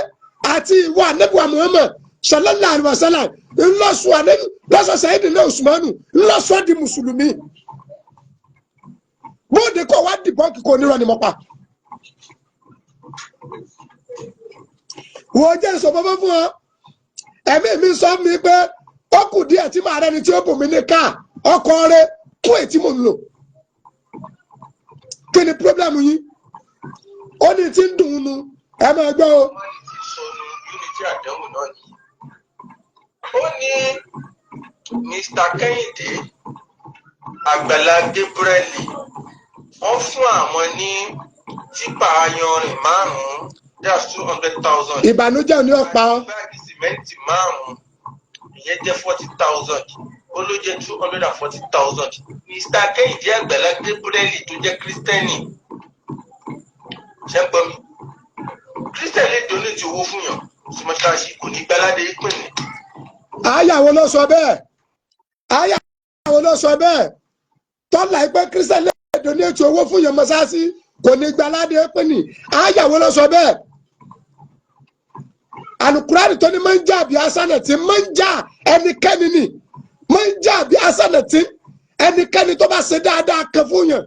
àti ìwà Ànábì wa Muhammad sallallahu alaihi wasallam ńlọ́sùn Ànábì lọ́sọ̀ Sayyidina Usmanu ńlọ́sọ̀ di mùsùlùmí bóde kọ́ wá dìbọ́ǹkì kò nírọ̀ ni mo pa wọ́n jẹ́ ìsọ̀bọ́bọ́ fún ọ ẹ̀mí mi sọ mi pé ó kù díẹ̀ tí màá rẹni tí ó bù mí ní káà ọkọ̀ rẹ kún èyí tí mò ń lò kí ni pírọ́blẹ́mù yín ó ní tí ń dùn ún nu ẹ máa gbọ́ o. wọ́n ti sọnù unity àdéhùn náà yìí ó ní Mr. Kẹ́hìndé Àgbàlá Gabriel wọ́n fún àwọn ní tipa ayanrìn 5 that's 200,000. ìbànújẹ́ ò ní ọ̀pá ọ́. báàgì sìmẹ́ǹtì 5 ìyẹn jẹ́ 40,000 ó ló jẹ́ 240,000. Mr. Kẹ́hìndé Àgbàlá Gabriel tó jẹ́ kírísítẹ́nì ṣé ń gbọ́ mi kírísítẹ́nì lè donate owó fún yàn sùmọ́ṣáṣí kò ní gbáládé ìpínlẹ̀. àyàwó ló sọ bẹ́ẹ̀ àyàwó ló sọ bẹ́ẹ̀ tọ́lá ẹgbẹ́ kírísítẹ́nì lè donate owó fún yàn mọ́ṣáṣí kò ní gbáládé ìpínlẹ̀ àyàwó ló sọ bẹ́ẹ̀ alukurani tó ní máa ń jà bí asánẹ̀tì máa ń jà ẹnikẹ́ni ni máa ń jà bí asánẹ̀tì ẹnikẹ́ni tó bá ṣe dáadáa kan fún yàn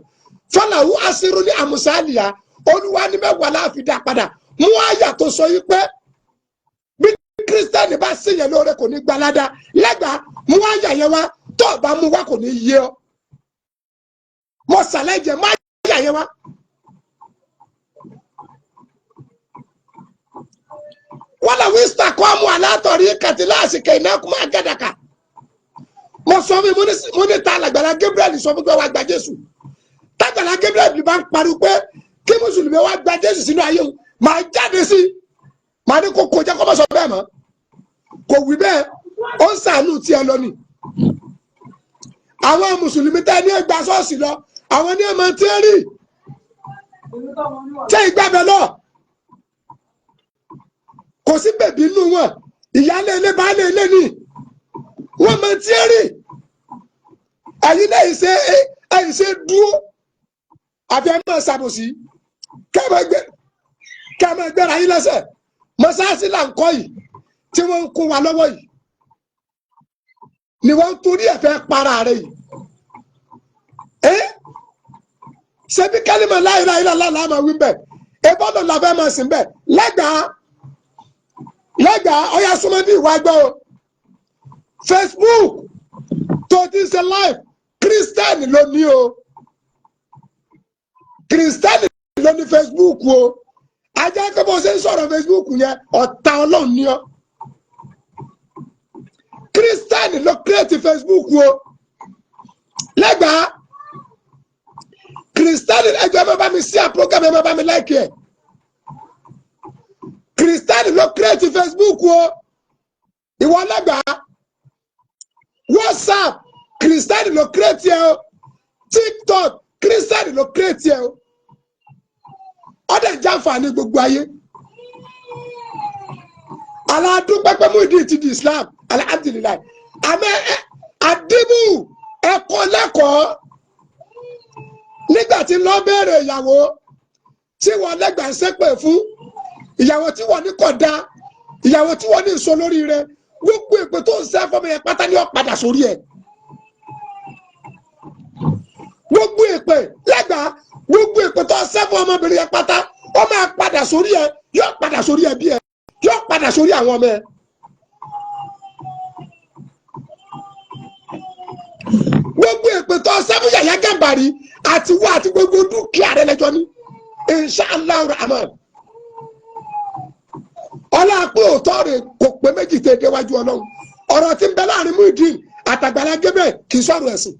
fọláwù asiru ní àmúṣálìyà olúwa ní mẹ́wàá láàfin dá padà mú àyà tó sọ yìí pé bí kírísítẹ́nì bá ṣèyàn lóore kò ní gbalada lẹ́gbàá mú àyà yẹn wá tó o bá mú wá kò ní yé ọ mo ṣàlàyé jẹ má àyà yẹn wá. wọ́n làwọn ìsítà kọ́ ọmọ alátọ̀rí kàtìlá àsìkè iná kó máa gàdàkà mo sọ fún mi mo ní ta l'Àgbàlá Gabriel sọ fún pé wàá gba Jésù t'Àgbàlá Gabriel bá ń pariwo pé kí mùsùlùmí wàá gba Jésù sínú ayé òun màá jáde sí màá ní kó kọjá kó má sọ bẹ́ẹ̀ mọ́ kò wí bẹ́ẹ̀ ó ń sàánú tiẹ̀ lọ ni àwọn mùsùlùmí tẹ́ ní ẹgbàá ṣọ́ọ̀ṣì lọ àwọn ní ẹ̀mọ́ tí ń rí tẹ́ ìgbàbẹ̀ lọ kò sí bèbí inú wọn ìyálé ilé baálé ilé ni wọn máa tí ń rí ẹ̀yin náà ẹ̀yin ṣe dúró àfi ẹ máa ṣàbòsí kẹ́ ẹ máa gbéra yín lẹ́sẹ̀ mọ́sáàsì là ń kọ́ yìí tí wọ́n ń kó wa lọ́wọ́ yìí ni wọ́n ń torí ẹ̀ fẹ́ para rẹ̀ yìí ṣebí kálímà la ilaha illallah la máa wí bẹ́ẹ̀ ebọ́dọ̀ la fẹ́ máa sìn bẹ́ẹ̀ lẹ́gbàá ọ̀yà súnmọ́ bí ìwà gbọ́ o Facebook tó ti ṣe live kírísítẹ́nì ló ní o kírísítẹ́nì ló ní Facebook o ajá pé bó ṣe ń sọ̀rọ̀ Facebook yẹn ọ̀tá ọlọ́run ni ọ́ kírísítẹ́nì ló kírètì Facebook o lẹ́gbàá kírísítẹ́nì ẹjọ́ ẹ má bá mi sí àpọ́gàmù ẹ má bá mi láìkì ẹ̀ kírísítẹ́nì ló kírètì Facebook o ìwọ lẹ́gbàá WhatsApp kírísítẹ́nì ló kírètì ẹ o TikTok kírísítẹ́nì ló kírètì ẹ o ọdẹ jàǹfààní gbogbo ayé aládùúgbẹgbẹ Muyideen ti di Islam alhamdulilayi àmọ́ àdìbò ẹ̀kọ́ lẹ́kọ̀ọ́ nígbà tí lọ bẹ̀rẹ̀ ìyàwó tí wọ́n lẹ́gbàá ń ṣépè fún ìyàwó tí wọ́n ní kódà ìyàwó tí wọ́n ní ìsọ lórí rẹ̀ gbogbo èpè tó ń ṣe fọmọ yẹn pátá ni ó padà sórí ẹ̀ gbogbo èpè lẹ́gbàá gbogbo èpè tó ń ṣe fún ọmọbìnrin yẹn pátá ó máa padà sórí ẹ̀ yóò padà sórí ẹbí ẹ̀ yóò padà sórí àwọn ọmọ ẹ̀. gbogbo èpè tó ń ṣe fún Yàyà Gàmbàrí àti wá àti gbogbo dúkìá rẹ̀ lẹ́jọ́ ní inshallah rahman ọlọ́pẹ́ òótọ́ rẹ̀ kò pé méjì tẹ̀ déwájú ọlọ́run ọ̀rọ̀ tí ń bẹ láàrin Muyideen àtàgbàlá Gabriel kì í sọ̀rọ̀ ẹ̀sìn.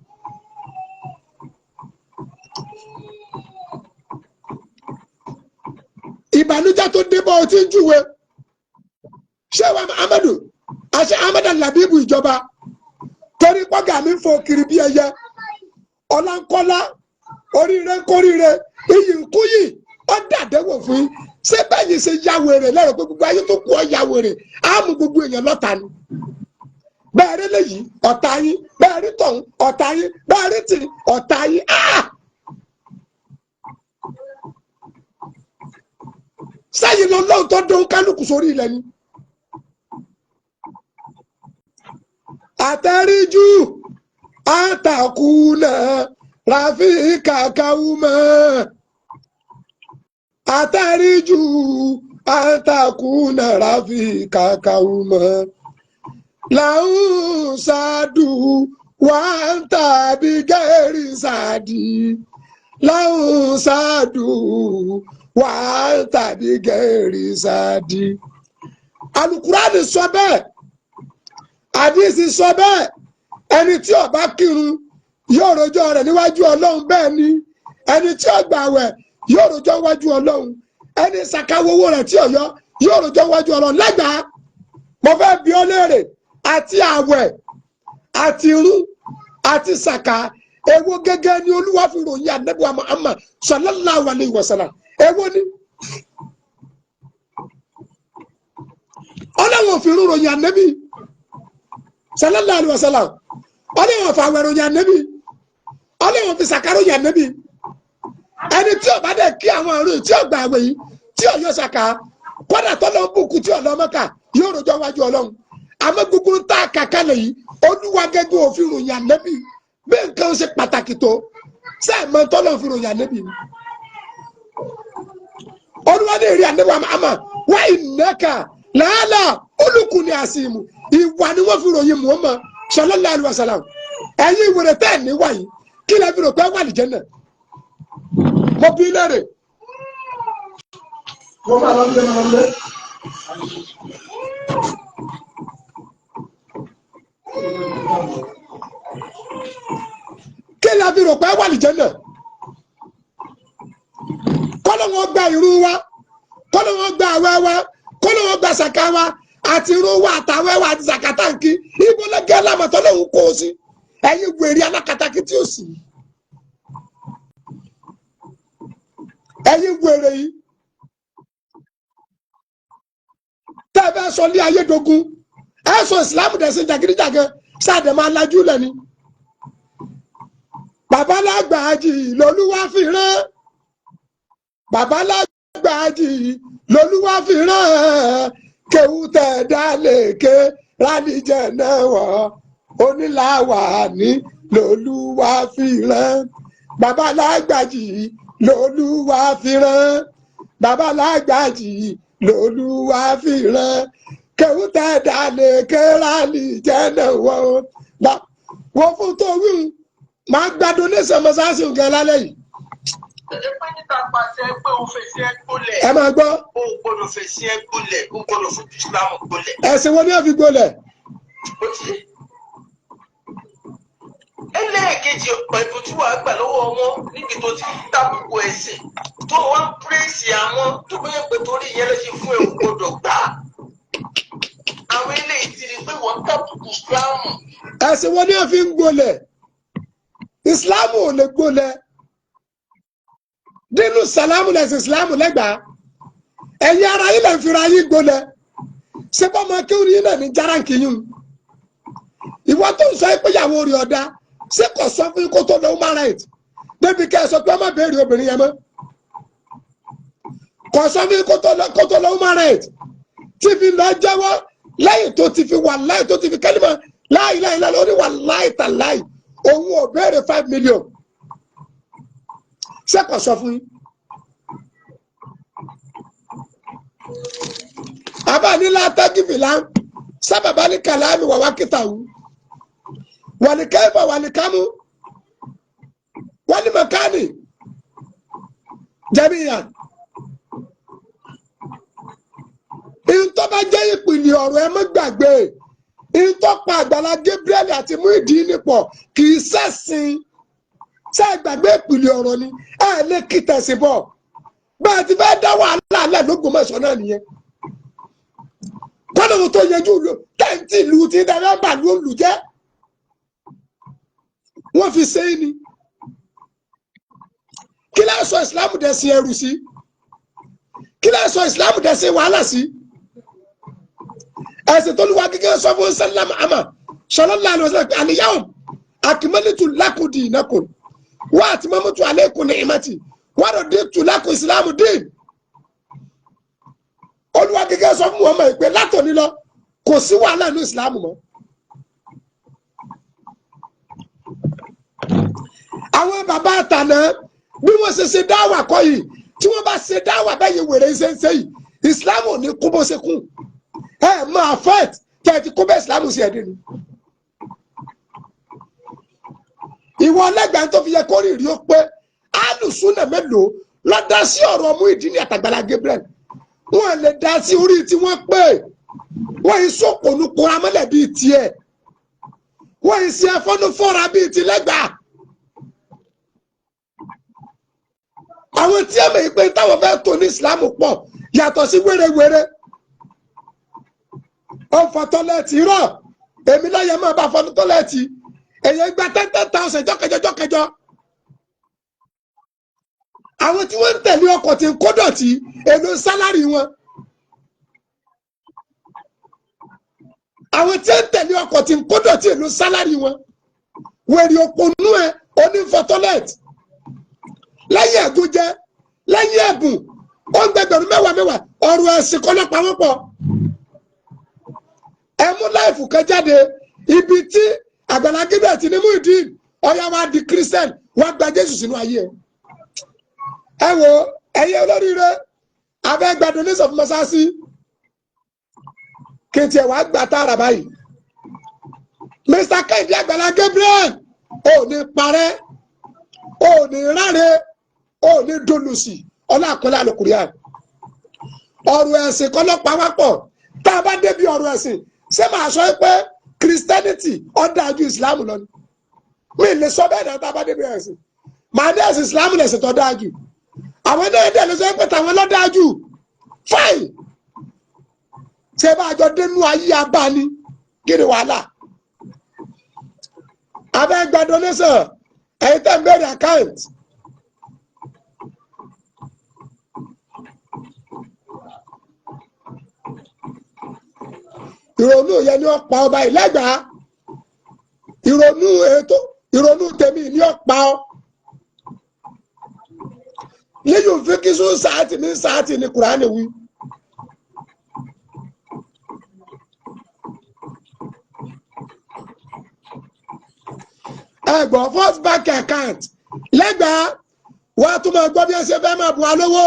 ìbànújẹ́ tó dé bọ́ ọ tí ń júwe ṣé wa Amadu àṣẹ Amadu Labibu ìjọba torí pọ́gà mi ń fò kiri bí ẹyẹ ọlánkọ́lá oríire kóríire iyì ń kú yìí ó dàdéwò fún yín ṣé bẹ́ẹ̀ yìí ṣe ya wèrè lẹ́rọ pé gbogbo ayé tó kú ọ ya wèrè á mú gbogbo èèyàn lọ́ta ni bẹ́ẹ̀ rí léyìí ọ̀tá yín bẹ́ẹ̀ rí tọ̀hún ọ̀tá yín bẹ́ẹ̀ rí tì ọ̀tá yín sẹ́yìn lọ lọ́hùn tó dún kálukú sórí ilẹ̀ ni. àtẹ̀ríjú àtàkùnà ràfíìkà káwùmọ́ àtẹ̀ríjú àtàkùnà ràfíìkà káwùmọ́ làwọn ṣáàdù wà ń tàbí gẹ́rì ṣáàdì làwọn ṣáàdù wà á tàbí gẹ̀ẹ́rì sáàdì. Alukurani sọ bẹ́ẹ̀ àdìsí sọ bẹ́ẹ̀ ẹni tí ó bá kírun yóò rojọ́ rẹ̀ níwájú ọlọ́run bẹ́ẹ̀ ni ẹni tí ó gbààwẹ̀ yóò rojọ́ níwájú ọlọ́run ẹni ṣàkáwówó rẹ̀ tí ó yọ yóò rojọ́ níwájú ọlọ́run lẹ́gbàá mo fẹ́ bi ọ́ léèrè àti àwẹ̀ àti irun àti ṣàká èwo gẹ́gẹ́ ni Olúwa fi ròyìn Ànábì wa Muhammad sallallahu alayhi wa sallam èwo ni ọlọ́wọ́ fi ròyìn Ànábì sallallahu alayhi wa sallam ọlọ́wọ́ fi àwẹ̀ ròyìn Ànábì ọlọ́wọ́ fi ṣàká ròyìn Ànábì ẹni tí ó bá dẹ̀ kí àwọn ọ̀run tí ó gba àwẹ̀ yìí tí ó yọ ṣàká kódà tọ́lọ́ ń bùkún tí ọ̀lọ́ Mẹ́kà yóò rojọ́ wájú Ọlọ́run àmọ́ gbogbo ń tá àkàkálẹ̀ yìí Olúwa gẹ́gẹ́ òfin ròyìn Ànábì bí nǹkan ṣe pàtàkì tó sẹ́ẹ̀mọ́ tọ́lọ́ fi ròyìn Ànábì ni Olúwa ní èrè Ànábì àmà wá ìnáka làálà olùkùn ní àsìmù ìwà ni wọ́n fi ròyìn Muhammad sallallahu alaihi wasallam ẹ̀yin ìwòrè tẹ́ẹ̀ níwà yìí kí lè fi rò pé wà lìjẹ́ náà mo bí lẹ́rẹ̀ mo máa lọ sí ọmọdé. Kí la fi rò pé wà lìjẹ́ náà kọ́lọ́ wọn gba ìrun wa kọ́lọ́ wọn gba àwẹ̀ wa kọ́lọ́ wọn gba sàkà wa àti ìrun wa àtàwẹ̀ wa àti sàkà táǹkì ibo lẹ́gẹ́ lámọ̀tọ́ lòun kó o sí ẹ̀yin wèrè alákatakí tí ó sì ẹ̀yin wèrè yìí tẹ́ ẹ bá sọ ní ayédogun ẹ sọ ìsìlámù dẹ̀sìn jàgídíjàgan sáàdẹ̀ máa lajú lẹ́ni babalágbàájì lolúwa fi rán babalágbàájì lolúwa fi rán kéwú tẹ̀ dálé ké rálíjẹ náà wọ̀ onílàwà ní lòlúwa fi rán babalágbàjì lòlúwa fi rán babalágbàjì lòlúwa fi rán kéwú tẹ̀ dálé ké rálíjẹ náà wọ̀ wọ́n fún tó wí máa gba donation mọ́sáàsì nǹkan lálẹ́ yìí. ẹ pé níta pàṣẹ pé o fèsì ẹ gbólẹ̀. ẹ máa gbọ́. o gbọ́dọ̀ fèsì ẹ gbólẹ̀ o gbọ́dọ̀ fún Islam gbólẹ̀. ẹ̀sìn wo ni ó fi gbólẹ̀. ó ti yé. ẹlẹ́ẹ̀kejì ẹ̀bùn tí wàá gbà lọ́wọ́ wọn níbi tó ti tábùkù ẹ̀sìn tó wọ́n ń pírẹ́sì àwọn tó bẹ́ẹ̀ pé torí ìyẹn lè ṣe fún ẹ o gbọ́dọ̀ gbà á. àwọn eléyìí ti rí pé wọ́n tábùkù Islam. ẹ̀sìn wo ni ó fi ń gbólẹ̀. Islam ò lè gbólẹ̀. dínú sàlámù lẹ̀sìn Islam lẹ́gbàá ẹ̀yin ara yín lè fi ra yín gbólẹ̀ ṣé bọ́mọ kéwìn yín náà ní járáǹkì yín ìwọ tó ń sọ pé ìyàwó rí ọ̀dà ṣé kò sọ fún yín kó tó lọ human right débi kẹ́ ẹ sọ pé ọmọ béèrè obìnrin yẹn mọ́ kò sọ fún yín kó tó lọ human right tí fi lọ jẹ́wọ́ lẹ́yìn tó ti fi wà láì tó ti fi kẹ́límà láì lórí wà láì tà láì òun ò béèrè 5 million ṣé kò sọ fún yín. Aba nílá tẹ́gìfìlà sábàbá ní kàlámì wà wá kíta wù wà ní kẹ́fà wà ní kámú wà ní mẹkáánì jẹ́míyàn. Ìntọ́ bá jẹ́ ìpìlẹ̀ ọ̀rọ̀ ẹ mọ́ gbàgbé ìntọ́ pa Àgbàlá Gabriel àti Muyideen pọ̀ kì í ṣẹ̀sìn ṣé gbàgbé ìpìlẹ̀ ọ̀rọ̀ ni ẹ lè kí tẹ̀sí bọ̀ bẹ́ẹ̀ ti fẹ́ dá wàhálà alẹ́ l'Ógbómọ̀ṣọ́ náà nìyẹn. kọ́nà tó yẹjú tẹ́ǹtì ìlú ti dáná bà ló lù jẹ́ wọ́n fi ṣe é ni kí lẹ́ sọ ìsìlámù dẹ̀ sí ẹrù sí kí lẹ́ sọ ìsìlámù dẹ̀ sí wàhálà sí ẹ̀sìn tó lùwà gẹ́gẹ́ sọ fún sẹ́lámù àmà sallallahu alaihi wasallam al-yawma akmaltu lakum dinakum wa atmamtu alaykum ni'mati wa raditu lakum ìsìlámù dín olùwà gẹ́gẹ́ sọ fún Muhammad pé látòní lọ kò sí wàhálà ní ìsìlámù mọ́. àwọn bàbá àtàná bí wọ́n ṣe dáwà kọ́ yìí tí wọ́n bá ṣe dáwà bẹ́yìn wèrè ṣe yìí ìsìlámù ní kú bó ṣe kú ẹ máa fẹ́ẹ̀t kí ẹ ti kó bẹ́ẹ̀ ìsìlámù sí ẹ̀dín ni. ìwọ ọlẹ́gbàá tó fi yẹ kó rí rí ó pé alùsùnà mélòó lọ dá sí ọ̀rọ̀ Muyideen àtàgbàlá Gabriel wọn lè dá sí orí tí wọ́n pè wọ́n yìí sọ̀kònú kóra mọ́lẹ̀ bíi tiẹ̀ wọ́n yìí ṣe afọ́nufọ́ra bíi ti lẹ́gbàá. àwọn tí ẹ̀mẹ̀ yìí pé táwọn fẹ́ tò ní Islam pọ̀ yàtọ̀ sí wérewère ó fọ tọ́lẹ́ẹ̀tì rọ̀ èmi láyé máa bá fọ tọ́lẹ́ẹ̀tì èyí gba 10,000 jọ́kẹjọ. àwọn tí wọ́n ń tẹ̀lé ọkọ̀ tí ń kó dọ̀tí èlò sálárì wọn. àwọn tí ń tẹ̀lé ọkọ̀ tí ń kó dọ̀tí èlò sálárì wọn. wèrè òpònú ẹ onífọ tọ́lẹ́ẹ̀tì lẹ́yìn ẹ̀gún jẹ́ lẹ́yìn ẹ̀bùn ó ń gbẹgbẹ̀rún mẹ́wàá ọ̀rọ̀ ẹ̀sìn kọ́ lọ́pàá wọn pọ̀. ẹ mú láìfù kan jáde ibi tí Àgbàlá Gabriel àti Muyideen ọ̀yá wa di Christian wọ́n gba Jésù sínú ayé ẹ̀. ẹ wo ẹyẹ olóríire abẹ́ gba donation fún mọ́sáàsì kí n tiẹ̀ wá gbà tààrà báyìí. Mr. Kehinde Àgbàlá Gabriel ò ní parẹ́ ò ní ráre ò ní dolùsì ọlọ́àkọlẹ́ àlùkùrìà ọ̀rọ̀ ẹ̀sìn kọ́ lọ́pàá wá pọ̀ tá a bá débi ọ̀rọ̀ ẹ̀sìn ṣé màá sọ pé Christianity ó dáa ju Islam lọ ni mi lè sọ bẹ́ẹ̀ náà tá a bá débi ẹ̀sìn màá ní ẹ̀sìn Islam lẹ̀sìn tó dáa jù àwọn náà dẹ̀ ló sọ pé tàwọn ló dáa jù fáì ṣé bá a jọ dénú ayé abáni kí ni wàhálà abẹ́ gba donation ẹ̀yin tẹ̀ ń bẹ̀rẹ̀ account. ìrònú yẹn ni ó pa ọba ìlẹ́gbàá ìrònú tèmi ni ó pa ọ. lẹ́yìn òfin kí sún sáàtì ní sáàtì ní Kùránì wí. ẹ̀gbọ́n first bank account lẹ́gbàá wọ́n á tún máa gbọ́ bí ẹ ṣe fẹ́ máa bù wá lówó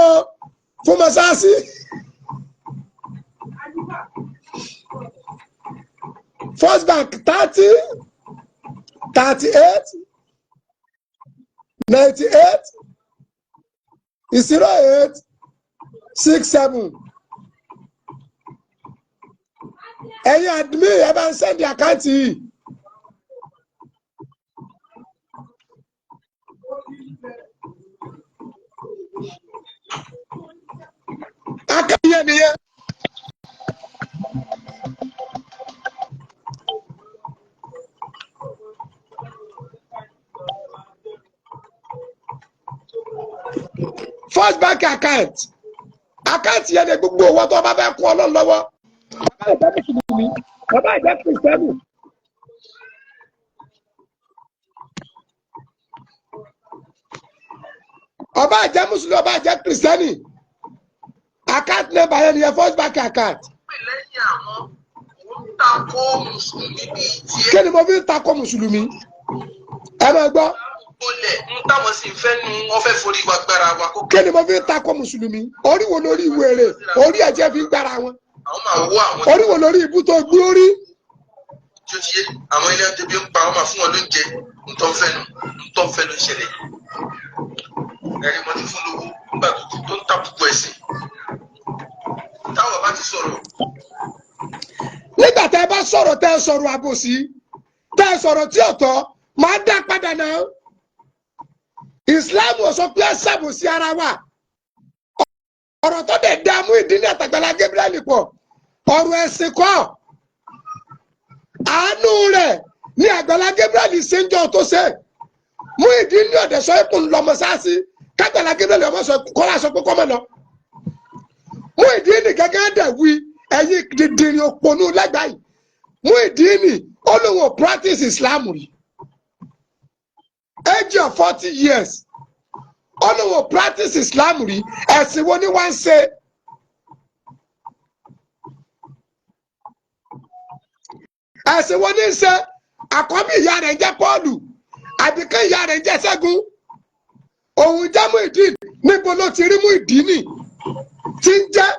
fún mọ́sáàsì. First bank 30 38 98 08 67. ẹ̀yin admin ẹ bá ń sẹ́ndì àkáǹtì yìí. àkáǹtì yẹn nìyẹn. First bank account àkáǹtì yẹn ni gbogbo owó tó bá fẹ́ kún Ọlọ́run lọ́wọ́. Bàbá ìjẹ́ Mùsùlùmí, bàbá ìjẹ́ Kìrìsìtẹ́nì. Ọba ìjẹ́ Mùsùlùmí, ọba ìjẹ́ Kìrìsìtẹ́nì. Account number yẹn ni first bank account. lẹ́yìn àwọn òun takò mùsùlùmí bíi tiẹ̀. Kí ni mo fi ń takò Mùsùlùmí? Ẹ máa gbọ́. olè ń táwọn sì fẹ́ nu wọ́n fẹ́ forí wa gbára wa kó. Kí ni mo fi ń takò Mùsùlùmí? Orí wo lórí ìwé rẹ̀? Orí ẹ̀jẹ̀ fi ń gbára wọn. àwọn máa wọ àwọn Orí wo lórí ibú tó gbé orí? tí ó ti yé àwọn ilé ẹjọ́ bí ń pa wọn máa fún wọn lóúnjẹ ntọ́fẹ́ ló ń ṣẹlẹ̀ ẹ̀rí wọn ti fún lówó nígbà tó ń tàbùkù ẹ̀sìn táwọn bá ti sọ̀rọ̀. Nígbà tẹ́ ẹ bá sọ̀rọ̀ tẹ́ ẹ sọ̀rọ̀ àbòsí tẹ́ ẹ sọ̀rọ̀ tí ọ̀tọ̀ máa dá padà náà. Islam ò sọ pé ẹ ṣàbòsí ara wa. Ọ̀rọ̀ tó dẹ̀ dààmú ìdílé àtàgbàlá Gabriel pọ̀ ọ̀rọ̀ ẹ̀sìn kọ́. Àánú rẹ̀ ní Àgbàlá Gabriel ṣe ń jọ tó ṣe. Mú ìdílé ọ̀dẹ̀ sọ ikùn lọ́mọ sáàsì kágbàlá Gabriel ọmọ sọ kọ́lá sọ pé kọ́mọ lọ. Mú ìdílé gẹ́gẹ́ dẹ̀ wí ẹ̀yin dìdìrín òpònú lẹ́gbàá yìí. Mú ìdílé olówó practice Islam rí. Age of 40 years. Olówó practice Islam rí. Ẹ̀sìn wo ni wọ́n ń ṣe? Ẹ̀sìn wo ni ń ṣe? Àkọ́bí ìyá rẹ̀ jẹ́ Pọ́ọ̀lù. Àbíkẹ́ ìyá rẹ̀ jẹ́ Ṣẹ́gun. Òun jẹ́ Muyideen. Níbo ló ti rí Muyideen tí ń jẹ́?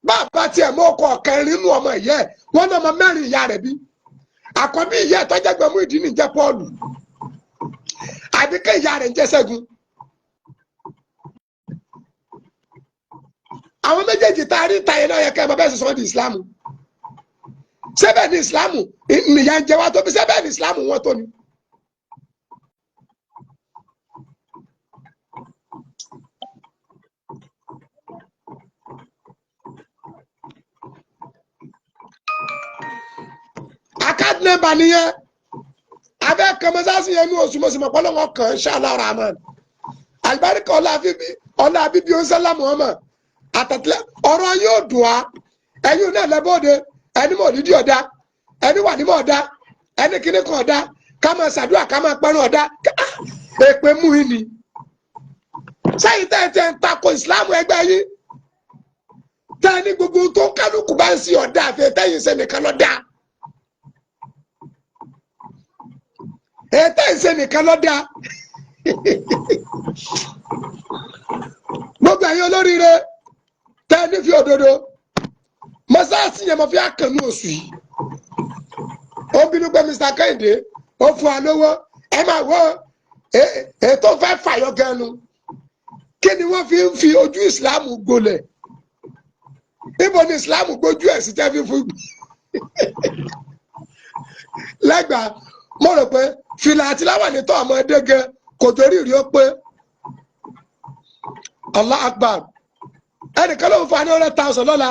Bàbá tiẹ̀ mọ́ ọkọ̀ ọ̀kẹrin nínú ọmọ ìyá ẹ̀. Wọ́n ní ọmọ mẹ́rin ìyá rẹ̀ bí. Àkọ́bí ìyá ẹ̀ tọ́jà gbọ́ Muyideen jẹ́ Pọ́ọ̀lù. Àbíkẹ́ ìyá rẹ̀ jẹ́ Ṣẹ́gun. Àwọn méjèèjì tá a rí ta yẹn náà yẹ kẹ́ ẹ bá bẹ́ẹ̀ sọ di Islam. Sẹ́bẹ̀ ni Islam nìyà ń jẹ wá tó bí sẹ́bẹ̀ ni Islam wọn tó ni. Account number nìyẹn. Abẹ́ kọ́mọ́sáàsì yẹn ní oṣù mọ̀sùmọ̀ pọ́lọ́wọ́ kan Inshallah Rahman. Àlùbáríkà ọlá bíbí ọ̀sálà Muhammad. Àtàtìlẹ́ ọ̀rọ̀ yóò dùn á. Ẹ̀yin náà lẹ́bọ̀ọ́dẹ. Ẹni mọ̀ nídìí ọ̀dá ẹni wà ní mọ̀ ọ̀dá ẹni kíní kan ọ̀dá ká máa ṣàdúrà ká máa pẹ́ràn ọ̀dá èpè mú yín ni. Sẹ́yìn tẹ́ ń takò ìsìláàmù ẹgbẹ́ yín tẹ́ ní gbogbo tó kálukú bá ń sin ọ̀dá àfi tẹ́yìn ṣe nìkan lọ́dá. Tẹ́yìn ṣe nìkan lọ́dá. Gbogbo ẹ̀yin olóríire tẹ́ ní fi òdodo. Mọ́sáàsì yẹn mo fi àkànnú oṣù yìí. Ó bínú pé Mr. Kẹ́hìndé ó fún wa lówó ẹ máa wọ ètò fẹ́ fàyọ gẹnu. Kí ni wọ́n fi ń fi ojú ìsìláàmù gbolẹ̀? Níbo ni ìsìláàmù gbójú ẹ̀ sí tẹ́ fi fún gbò? Lẹ́gbàá mo rò pé fìlà àti láwàní tó ọmọdé gan kò torí rí ó pé Allah Akbar. Ẹnìkan ló ń fa ní 100,000 lọ́la.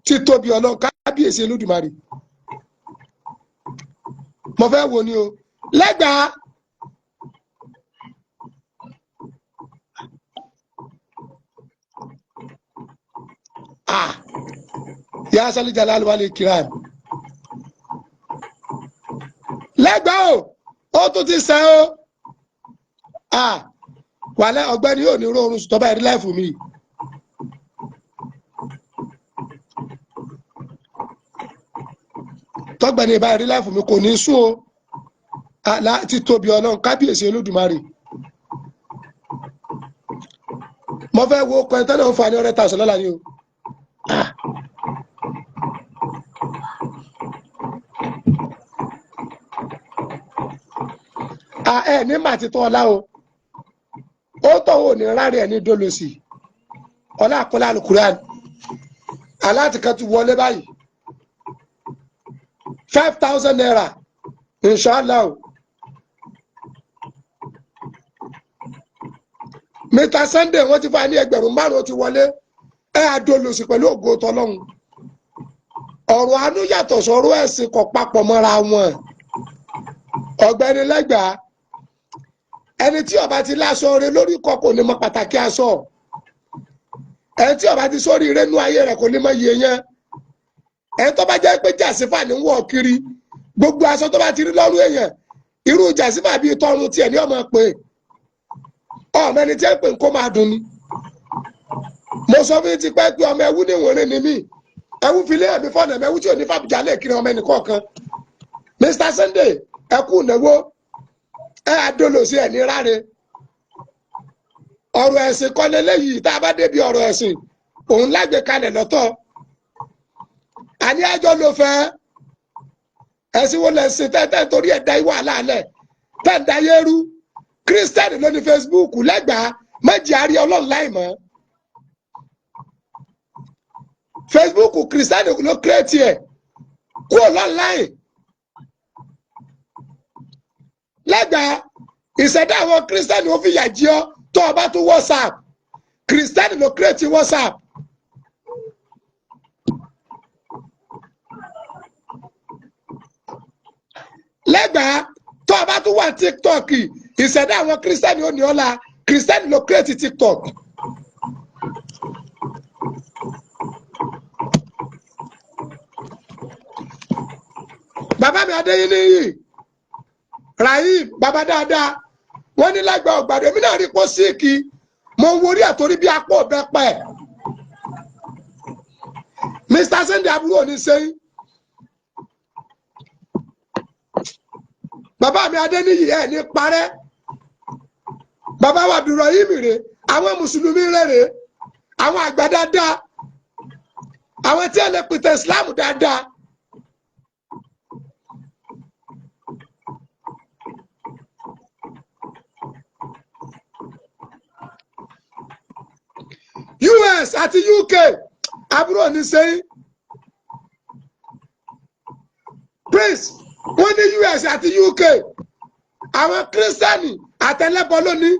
Tí tóbi Ọlọ́run kábíyèsí Olódùmarè mo fẹ́ wo ni o lẹ́gbàá yà sálí jalal wal ikram lẹ́gbàá ó tún ti sẹ́ o wàlẹ́ ọ̀gbẹ́ni yóò ní rọrùn sùtọ́bà ẹ̀rí láìfù mi. Tọ́gbẹ̀ni ìbá rí láìfù mi kò ní sún o láti tóbi Ọlọ́run kábíyèsí Olódùmarè mo fẹ́ wo kọ́ńtà náà ń fa ní $100,000 lọ́la ni o. Ẹ ní màtí tó ọlá o ó tọ̀wọ́ ní rárí ẹ̀ ní dólòsì ọlá àkọlá alukuran aláàtì kan ti wọlé báyìí 5,000 naira inshallah o. Mr. Sunday wọ́n ti fà ní 5,000 ti wọlé ẹ àdólòsì pẹ̀lú ògo tọlọ́run. Ọ̀rọ̀ àánú yàtọ̀ sọ̀rọ̀ ẹ̀sìn kò papọ̀ mọ́ra wọn. Ọ̀gbẹ́ni Lẹ́gbàá ẹni tí ó bá ti láṣọ rẹ̀ lórí kọ kò ní mọ pàtàkì aṣọ, ẹni tí ó bá ti sórí rẹ̀ nú ayé rẹ̀ kò ní mọ iye yẹn, ẹni tó bá jẹ́ pé jàsífà ní wọ̀ kiri gbogbo aṣọ tó bá ti rí lọ́rùn èèyàn irú jàsífà bíi tọrùn tiẹ̀ ní ọmọ pé ọmọ ẹni tí ẹ pè ń kó máa dùn ni. Mo sọ fún yín ti pẹ́ pé ọmọ ẹwú ní ìwòrin ni mí ẹwú filé ẹ̀mí fọ́nà ẹ̀mẹ́wú tí ò ní fàbùjà lè kiri ọmọ ẹnì kọ̀ọ̀kan. Mr. Sunday ẹ kú ìnáwó ẹ àdólòsí ẹ̀ ní ráre. Ọ̀rọ̀ ẹ̀sìn kọ́ lélẹ́yìí tá a bá débi ọ̀rọ̀ ẹ̀sìn òun lágbè kalẹ̀ lọ́tọ̀. Àní ẹjọ́ ló fẹ́ ẹ̀sìn wo lẹ̀sìn tẹ́tẹ́ torí ẹ̀dá ìwà àlàálẹ̀ tẹ́ ń da yẹ́rú kírísítẹ́nì ló ní Facebook Lẹ́gbàá méjì àárí Ọlọ́run láì mọ́. Facebook kírísítẹ́nì ló kírètì ẹ̀ kú Ọlọ́run láì. Lẹ́gbàá ìṣẹ̀dá àwọn kírísítẹ́nì ó fi yà jí ọ tó o bá tún WhatsApp kírísítẹ́nì ló kírètì WhatsApp. Lẹ́gbàá tó o bá tún wà TikTok ìṣẹ̀dá àwọn kírísítẹ́nì ó ní ọ̀la kírísítẹ́nì ló kírètì TikTok. Bàbá mi Adéyínníyì Rahim bàbá dáadáa wọ́n ní Lẹ́gbàá ọ̀gbàdo èmi náà rí pọ́ síìkì mo ń worí àtòrí bí apò ọ̀bẹ pẹ̀. Mr. Sunday àbúrò ní sẹ́yìn bàbá mi Adéníyì ẹ̀ ní parẹ́ bàbá wa Abdulrahim rè àwọn mùsùlùmí rere àwọn àgbà dáadáa àwọn tí ẹ lè pètè Islam dáadáa. US àti UK àbúrò ní sẹ́yìn Prince wọ́n ní US àti UK àwọn kírísítẹ́nì àtẹlẹ́bọ lónìí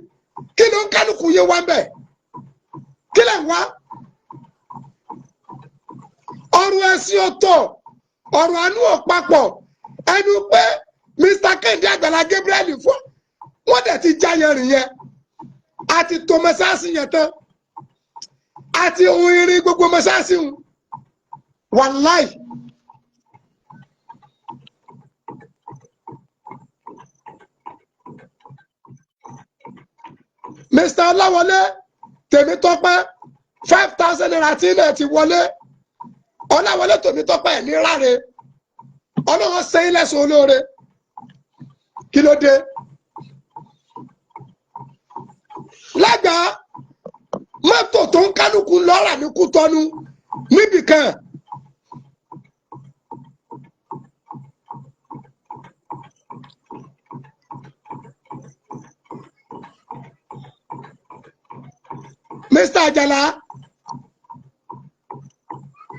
kí ló ń kálukú yé wá ń bẹ̀ kí lè wá ọ̀rọ̀ ẹ̀sìn ọ̀tọ̀ ọ̀rọ̀ àánú ọ̀pápọ̀ ẹnu pé Mr. Kẹ́hìndé Àgbàlá Gabriel fún wọ́n dẹ̀ ti já yẹn rìn yẹn àti tó mẹ́sáàsì yẹn tán àti ohun irin gbogbo mẹ́sáàsì ń wàláì. Mr. Ọláwọlé Tèmítọ́pẹ́ 5,000 naira tí ilẹ̀ ti wọlé Ọláwọlé Tèmítọ́pẹ́ ẹ̀ ní ráre ọlọ́wọ́ sẹ́yìn lẹ́sùn olóore kí ló dé. Lẹ́gbàá mọ́tò tó ń kálukú lọ́ra ní Kútọ́nù níbìkan Mr. Ajala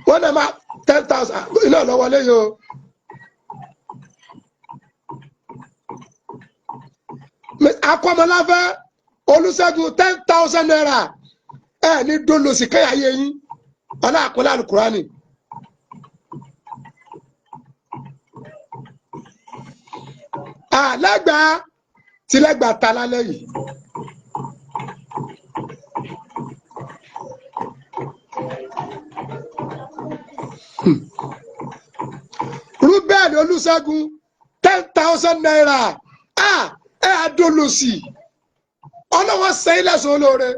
wọ́n náà máa 10,000 iná lọ́wọ́ lẹ́yìn o. Akọ́mọláfẹ́ Olúṣẹ́gun 10,000 naira ẹ ní dólòsì kẹ́yàyé yín ọlá àkọlá alukurani. Lẹ́gbàá tí Lẹ́gbàá ta lálẹ́ yìí. Rúbẹ́n Olúṣẹ́gun 10,000 naira ẹ àdólòsì ọlọ́wọ́ sẹ́yìn lẹ́sùn olóore.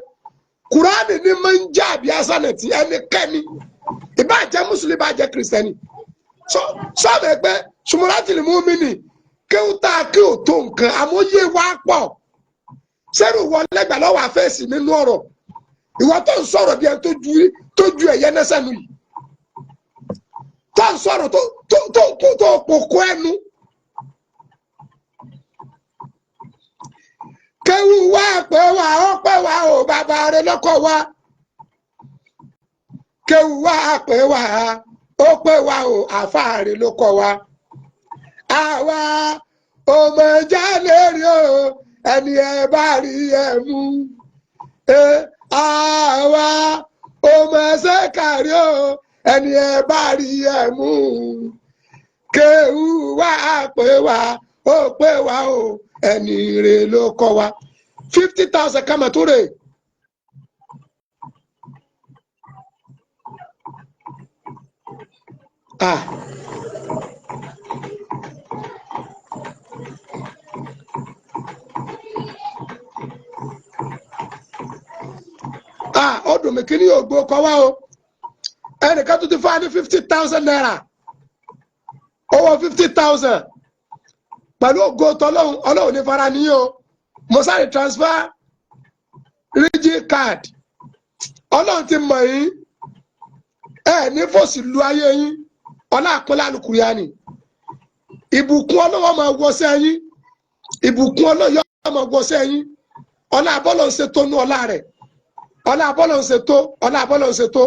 Kùránì ní máa ń jẹ́ àbí asánẹ̀tì ẹnikẹ́ni ìbá jẹ́ mùsùlùmí bá jẹ́ kìrìsìtẹ́nì sọ́ọ̀bù ẹgbẹ́ sùmùràtìlì múmínì kéwúta kí ò tó nǹkan àmóyé wa pọ̀ sẹ́rù wọ lẹ́gbàá lọ́wọ́ àfẹ́sì nínú ọ̀rọ̀ ìwọ tó ń sọ̀rọ̀ bí ẹni tó ju ẹ̀yẹ nẹ́sẹ̀nu yìí tó ń sọ̀rọ̀ tó kókó ẹnu. kéwú wá pé wá ó pé wá ó bàbá rẹ lọ́kọ̀ wá kéwú wá pé wá ó pé wá ó àfáà rẹ lọ́kọ̀ wá àwa ọmọ ìjà lérí o ẹni ẹ bá rí ẹ mú àwa ọmọ ẹsẹ kárí o ẹni ẹ bá rí ẹ mú kéwú wá pé wá ó pé wá o ẹni rè ló kọ́ wa 50,000 kama tó rè. Ọdún mi kìíní yóò gbó kọ́ wá o ẹnìkan tó ti fún wa ní 50,000 naira owó 50,000 pẹ̀lú ògo tọ́lọ́hún ọlọ́run ní fara ní o mo sáré transfer rígì card ọlọ́run ti mọ̀ yín ní fòsì lu ayé yín ọlá àpọ́nlé Al-Qur'ani ìbùkún ọlọ́wọ́ máa wọṣẹ́ yín ìbùkún ọlọ́yọ́ máa wọṣẹ́ yín ọlá abọ́lọ̀ ń ṣètò nú ọlá rẹ̀ ọlá abọ́lọ̀ ń ṣètò ọlá abọ́lọ̀ ń ṣètò.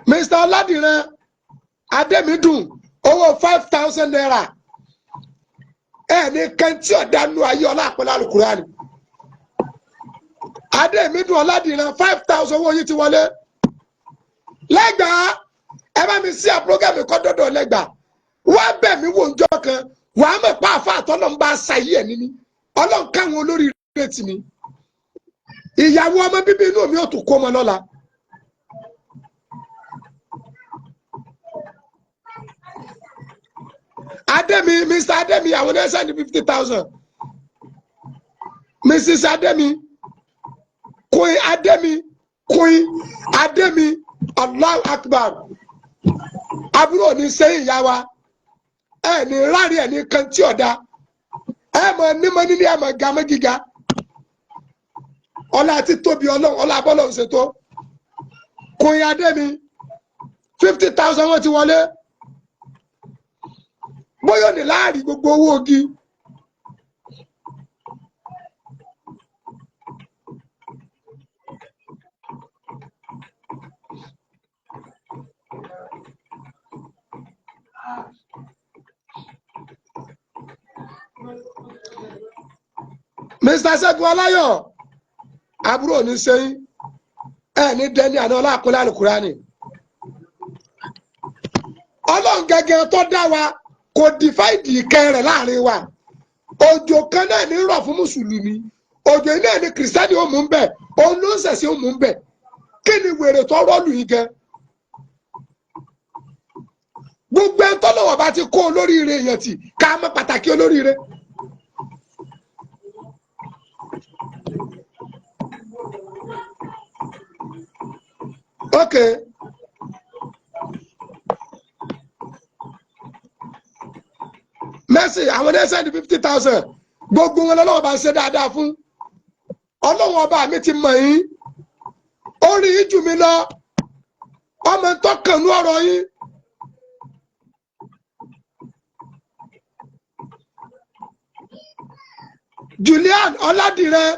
Mr. Ọládìran Adémídùn owó 5,000 naira ní kẹ́ntì ọ̀dánù ayé ọlá àpọ́nlé Al-Qur'ani Adémídùn Ọládìran 5,000 owó yìí ti wọlé lẹ́gbàá ẹ bá mi sí àpọ́gàmì kọ́ dọ́dọ̀ lẹ́gbàá wá bẹ̀ mí wò ń jọ kan wà á mọ̀ pa àfa àtọ́nà ń bá a ṣàyí ẹ̀ níní ọlọ́run káwọn olórí rẹ̀ tì mí ìyàwó ọmọ bíbí inú mi ò tún kó ọmọ lọ́la. Ademi, Mr. Ademi, I will send 50,000. Mrs. Ademi, Queen Ademi, Allahu Akbar. Àbúrò ní sẹ́yìn ìyá wa, ní rárí ní kan tí ọ̀dá, mọ̀ nímọ̀ nílé mọ̀ gàmọ́ gíga. Ọlá àti tóbi ọlọ́run, ọlá abọ́lọ̀ ń ṣètò. Queen Ademi, 50,000 wọ́n ti wọlé. Bóyá ní láàrin gbogbo owó ogi Mr. Ṣẹ́gun Ọláyọ̀ àbúrò ní sẹ́yìn ní dẹni àná ọlá àpọ́nlé Al-Qur'ani ọlọ́run gẹ́gẹ́ tó dá wa kò dìfáìdì ìkẹ́ rẹ̀ láàrin wa òjò kan náà ní rọ̀ fún mùsùlùmí òjò náà ní kìrìsìtẹ́nì ó mú ń bẹ̀ òun ló ń ṣẹ̀ṣẹ̀ ó mú ń bẹ̀ kí ni wèrè tó rọ́ọ̀lù yìí gan. gbogbo ẹni tọ́lọ́wọ́ bá ti kó olóríire yẹn tì ká mọ̀ pàtàkì olóríire. Okay. Mercy, àwọn ẹsẹ̀ ní 50,000 gbogbo wọn lọ́wọ́ bá ń ṣe dáadáa fún ọlọ́wọ́ ọba mi ti mọ̀ yín ó rí yín jù mí lọ ọmọ tó kànú ọ̀rọ̀ yín Julian Ọládìran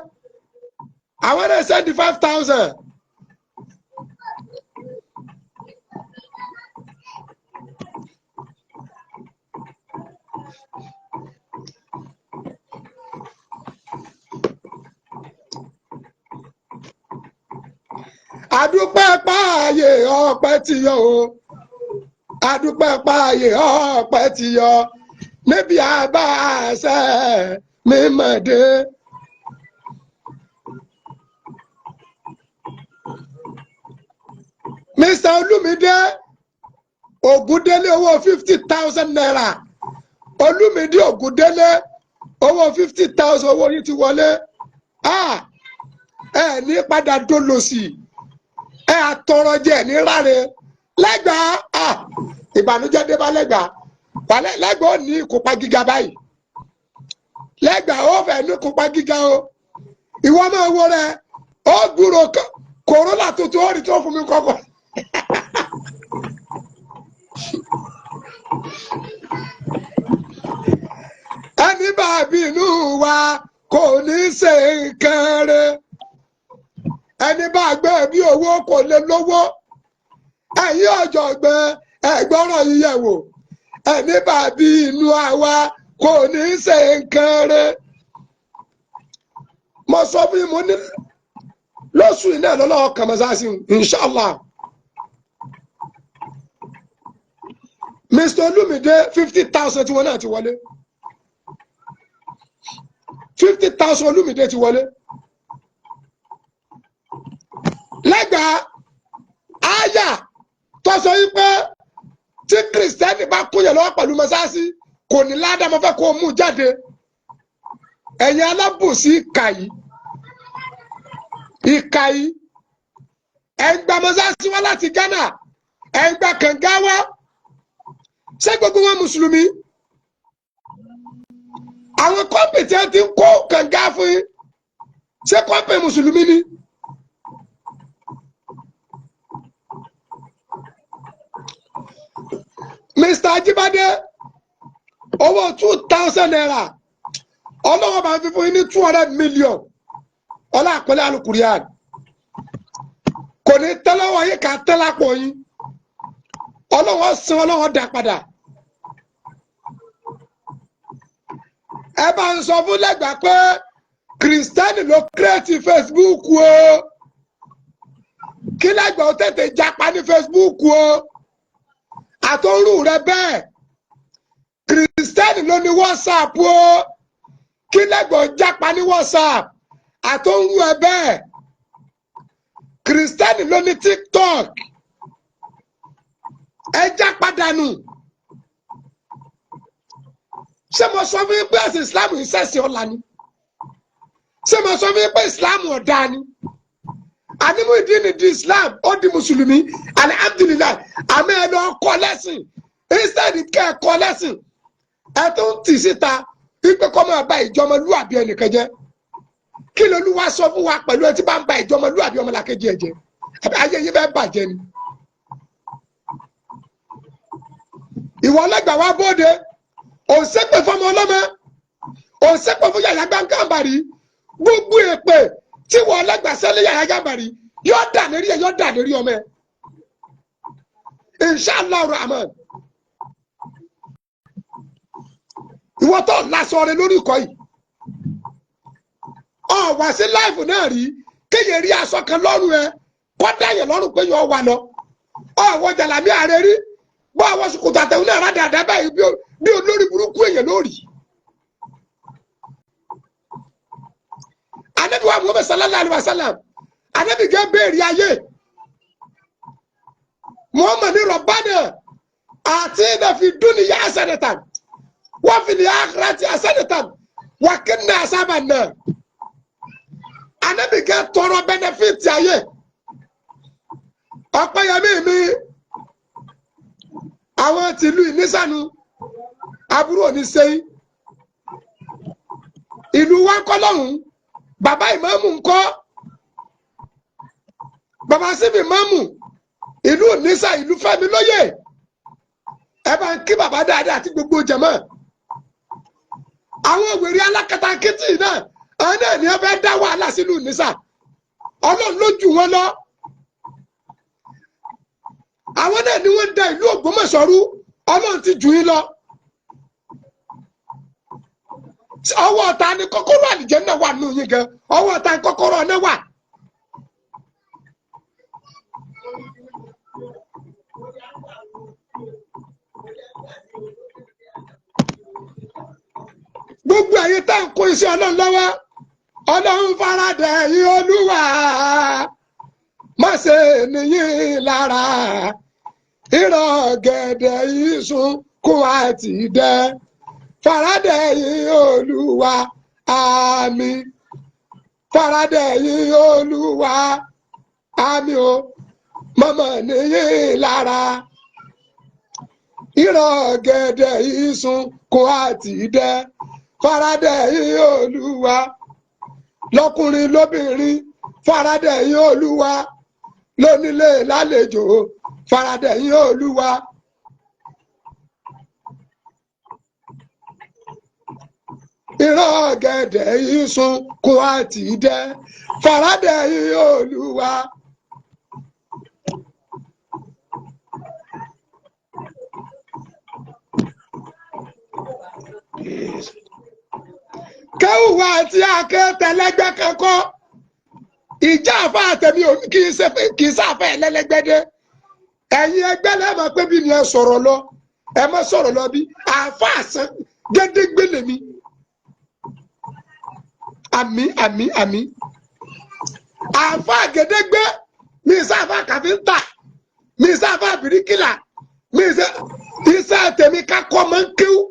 àwọn ẹsẹ̀ ní 5,000. Adúpẹ́ páàyè ọpẹ́ ti yọ o adúpẹ́ páàyè ọpẹ́ ti yọ níbi àbáṣẹ mímọ̀dé. Mr. Olúmídé Ògúndélé owó 50,000 naira Olúmídé Ògúndélé owó 50,000 owó yìí ti wọlé ní padà dólòsì àtọrọjẹ ní ráre Lẹ́gbàá ìbànújẹ́ dé bá Lẹ́gbàá Lẹ́gbàá ò ní ìkópa gíga báyìí Lẹ́gbàá ó fẹ́ ní ìkópa gíga o ìwọ máa wo rẹ ó gbúrò kòrónà tuntun ó rí tó fún mi kọ́kọ́. Ẹni bá bínú wa kò ní ṣe nǹkan rẹ̀ ẹni bá gbé bí owó kò lè lówó ẹ̀yin ọ̀jọ̀gbọ́n ẹ̀gbọ́rọ̀ yíyẹ̀ wò ẹni bá bínú àwa kò ní ṣe nǹkan rẹ̀. Mo sọ fún yín mo ní lóṣù iná lọ́lọ́wọ́ kàmọ́sáàsì inshallah Mr. Olumide 50,000 tí wọn náà ti wọlé 50,000 Olumide ti wọlé. Lẹ́gbàá àyà tó sọ yí pé tí kìrìsìtẹ́nì bá kúnyẹ̀ lọ́wọ́ pẹ̀lú mọ́sáàsì kò ní ládàá mo fẹ́ kó mú jáde ẹ̀yin alábòsí ìkà yìí ẹ̀ǹgbà mọ́sáàsì wá láti Ghana ẹ̀ǹgbà kànga wá ṣé gbogbo wọn mùsùlùmí àwọn kọ́mpì tí wọ́n ti ń kó kànga fún yín ṣé kọ́mpì mùsùlùmí ni. Mr. Ajibade owó 2,000 naira ọlọ́wọ́ bá fi fún yín ní 200 million ọlá àpẹẹrẹ alukurian kò ní tẹ́lẹ̀wọ̀ yìí ká tẹ́lápọ̀ yín ọlọ́wọ́ san ọlọ́wọ́ dá padà. Ẹ bá ń sọ fún Lẹ́gbàá pé kìrìsìtẹ́nì ló kírètì Facebook o kí Lẹ́gbàá ó tètè japa ní Facebook o àtọ́rù rẹ bẹ́ẹ̀ kìrìsìtẹ́nì ló ní WhatsApp o kí Lẹ́gbàá ó japa ní WhatsApp àtọ́rù ẹ bẹ́ẹ̀ kìrìsìtẹ́nì ló ní TikTok ẹ japa dànù. Ṣé mo sọ fún yín pé ẹ̀sìn Islam yìí ṣẹ̀sìn ọ̀la ni? Ṣé mo sọ fún yín pé Islam ọ̀dà ni? Ànímú ìdí ni di Islam ó di Mùsùlùmí alihamdulilayi àmì ẹ̀ lọ kọ́ lẹ́sìn instead kẹ́ ẹ̀ kọ́ lẹ́sìn ẹ̀ tó ń tì síta wípé kọ́ máa ba ìjọmọlúwàbí ẹnìkan jẹ́. Kí l'Olúwa sọ fún wa pẹ̀lú ẹ tí bá ń ba ìjọmọlúwàbí ọmọlàkejì ẹ̀ jẹ́? Àbí ayé yín bẹ́ẹ̀ bàjẹ́ ni? Ìwọ Lẹ́gbàá wá bóde òsèpè fọmọ ọlọmọ òsèpè fún Yàyà Gàmbàrí gbogbo èpè tí wọn Lẹ́gbàá sẹlẹ Yàyà Gàmbàrí yóò dà lérí ẹ yóò dà lérí ọmọ ẹ inshallah rahman. Ìwọ tó lásọ rẹ lórí ìkọ yìí ọ wá sí láìfù náà rí kéye rí aṣọ kan lọ́rùn ẹ kọdá yẹn lọ́rùn pé yóò wà lọ ọ wọ jàlámì ààrẹ rí bọ́ àwọn sùkùtà tẹ̀wọ́n náà rádàdà báyìí bí olórí burúkú èèyàn lórí. Ànábì wa Muhammad sallallahu alaihi wasallam Ànábì gẹ́ béèrè ayé Muhammad ní Rabbana atina fi dunya hasanatan wa fil akhirati hasanatan wa qina azaban nar. Ànábì gẹ́ tọrọ bẹ́nẹ́fìtì ayé Ọpẹ́yẹmí mi àwọn tìlú ìnísànú àbúrò òní sẹ́yìn ìlú wa ń kọ́ lọ́hùn bàbá ìmáàmù ń kọ́ bàbá síbi ìmáàmù ìlú ìnísà ìlú Fẹ́mi lóyè ẹ bá ń kí bàbá dáadáa àti gbogbo jẹ̀mọ́ àwọn òwèrè alákatakítì náà àwọn náà ní ẹ fẹ́ dá wàhálà sílùú ìnísà Ọlọ́run ló jù wọ́n lọ àwọn náà ni wọ́n da ìlú Ògbómọ̀ṣọ́ rú Ọlọ́run ti jù yín lọ. Ọwọ́ ọ̀tá ni kọ́kọ́rọ́ àlìjẹ́ náà wà nù yín gan ọwọ́ ọ̀tá ni kọ́kọ́rọ́ náà wà. Gbogbo ẹ̀yin tá ń kó iṣẹ́ Ọlọ́run lọ́wọ́ Ọlọ́run faradà ẹ̀yin Olúwa má ṣe níyìn lára ìrọ̀ gẹ̀dẹ̀ ìsùn kún àti dẹ́ faradà ẹ̀yin Olúwa àmín faradà ẹ̀yin Olúwa àmín o mọ̀mọ́ nìyí lára ìran gẹ̀dẹ̀ ìsun kò àti dẹ faradẹ yìí Olúwa lọ́kùnrin lóbìnrin faradẹ yìí Olúwa lónílé lálejò faradẹ yìí Olúwa. ìran gẹ̀dẹ̀ ìsun kò àti dẹ faradẹ yìí Olúwa. kẹ́hùwà àti akẹ́tẹ̀lẹ́gbẹ́ kankan ìjà àfa àtẹ̀mí kì í sáfẹ́ ẹlẹ́lẹ́gbẹ́dẹ́ ẹ̀yin ẹgbẹ́ lẹ́mọ̀ pé bí ni ẹ sọ̀rọ̀ lọ ẹ má sọ̀rọ̀ lọ bí àfa àsán gédégbé lèmi àmì àfa gédégbé mi sáfà kàfíńtà mi sáfà bìríkìlà mi sáfà kakọ́ mọ́ ń kéwù.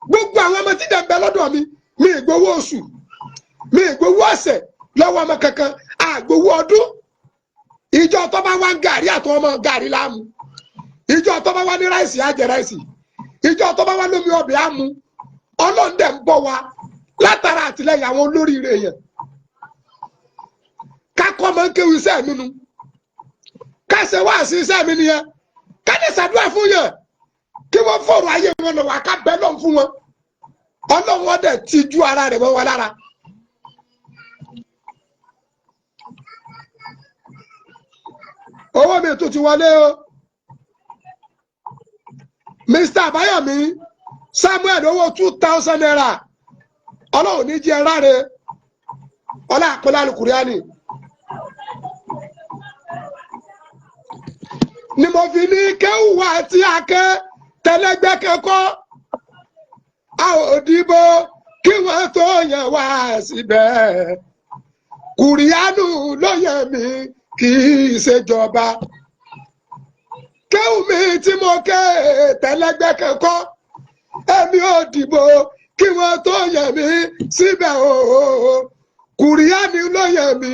Gbogbo àwọn ọmọ tí dẹ̀ ń bẹ lọ́dọ̀ mi ìgbowó oṣù mi ìgbowó ọ̀sẹ̀ lọ́wọ́ ọmọ kankan àgbowó ọdún ìjọ tó bá wá ń gàrí àtọ́ ọmọ gàrí láàmú ìjọ tó bá wá ní ráìsì àjẹ ráìsì ìjọ tó bá wá lómi ọbẹ̀ àmú Ọlọ́run dẹ̀ ń bọ̀ wá látara àtìlẹ́yìn àwọn olóríire yẹn kákọ́ máa ń kéwì iṣẹ́ mi nu káṣẹ wá sí iṣẹ́ mi nìyẹn káde ṣàdúrà fún yẹn kí wọ́n fọ̀rọ̀ ayé wọn lọ wá ká bẹ́ lọ́n fún wọn Ọlọ́run wọn dẹ̀ ti ju ara rẹ̀ mọ́ wọn lára. owó mi tún ti wọlé o Mr. Abayomi Samuel owó 2000 naira Ọlọ́run ní jẹ́ ráre ọlá àpẹẹlẹ alukuriani ni mo fi ní kéwùwà tí a kẹ́ tẹlẹgbẹ́ kẹ́kọ̀ọ́ a ò dìbò kí wọ́n tó yàn wá síbẹ̀ kùrìánù ló yàn mí kì í ṣèjọba kéwù mi tí mo kẹ́ tẹlẹgbẹ́ kẹ́kọ̀ọ́ èmi ò dìbò kí wọ́n tó yàn mí síbẹ̀ o kùrìánù ló yàn mí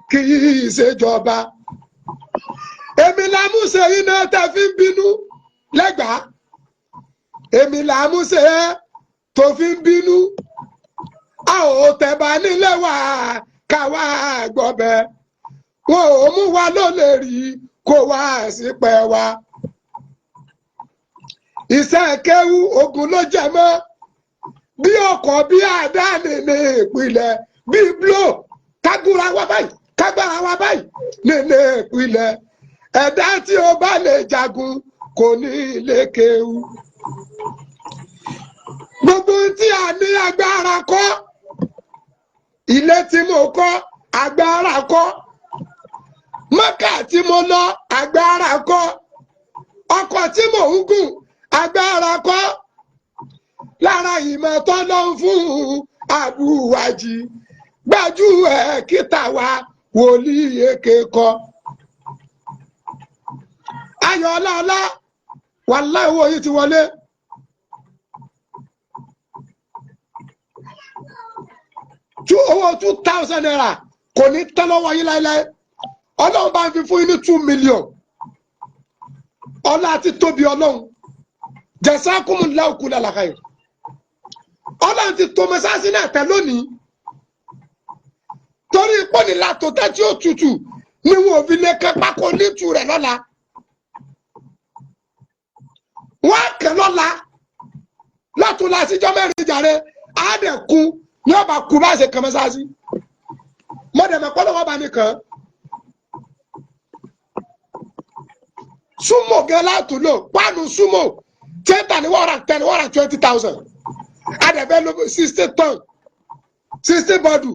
kì í ṣèjọba èmi làmúṣe iná tẹ́ fi ń bínú lẹ́gbàá èmi làmúṣe tó fi ń bínú a ò tẹ̀bà nílé wa káwa gbọ́bẹ̀ wọn ò mú wa ló lè rí kó wá sípẹ́ wa iṣẹ́ kéwú ogun ló jẹ mọ́ bí ọkọ̀ bí àdáni ní ìpìlẹ̀ bí blo kágbára wa báyìí ní ìpìlẹ̀ ẹ̀dá tí ó bá lè jagun kò ní lè kéwú. Gbogbo tí a ní agbára kọ́ ilé tí mo kọ́ agbára kọ́ Mọ́kà tí mo lọ agbára kọ́ ọkọ̀ tí mò ń gùn agbára kọ́ lára ìmọ̀ tó lọ fún àbúwájì gbájú ẹ̀ kíta wa wòlíì èké kọ́. Ayọ̀ ọlọ́ọ̀lá wàláhì owó yìí ti wọlé. Owó 2000 naira kò ní tán lọ́wọ́ yín láéláé. Ọlọ́run bá ń fi fún yín ní 2 million. Ọlá ti tóbi Ọlọ́run. Jazakumullahu kullal khair. Ọlọ́run ti tó mẹ́sáàsì náà tẹ́ lónìí. Torí ìpọ́nìlá tó tẹ́ tí ó tutù ni wọn ò fi lè kẹ́pá kó ní ìtù rẹ̀ lọ́la. Wọ́n kẹ́ lọ́la látún lásìjọ́ mẹ́rin jàre àádẹ́kun ní ọba kú bá ṣe kàn mẹ́sáàsì. Mọ́dẹ̀mẹ́ pọ́lọ́wọ́ bá mi kàn. Súnmọ̀ gẹ́ látún lò páànù súnmọ̀ tẹ́tà ní 120,000. Adẹ̀bẹ́ ló 60 ton 60 bọ́ọ̀dù.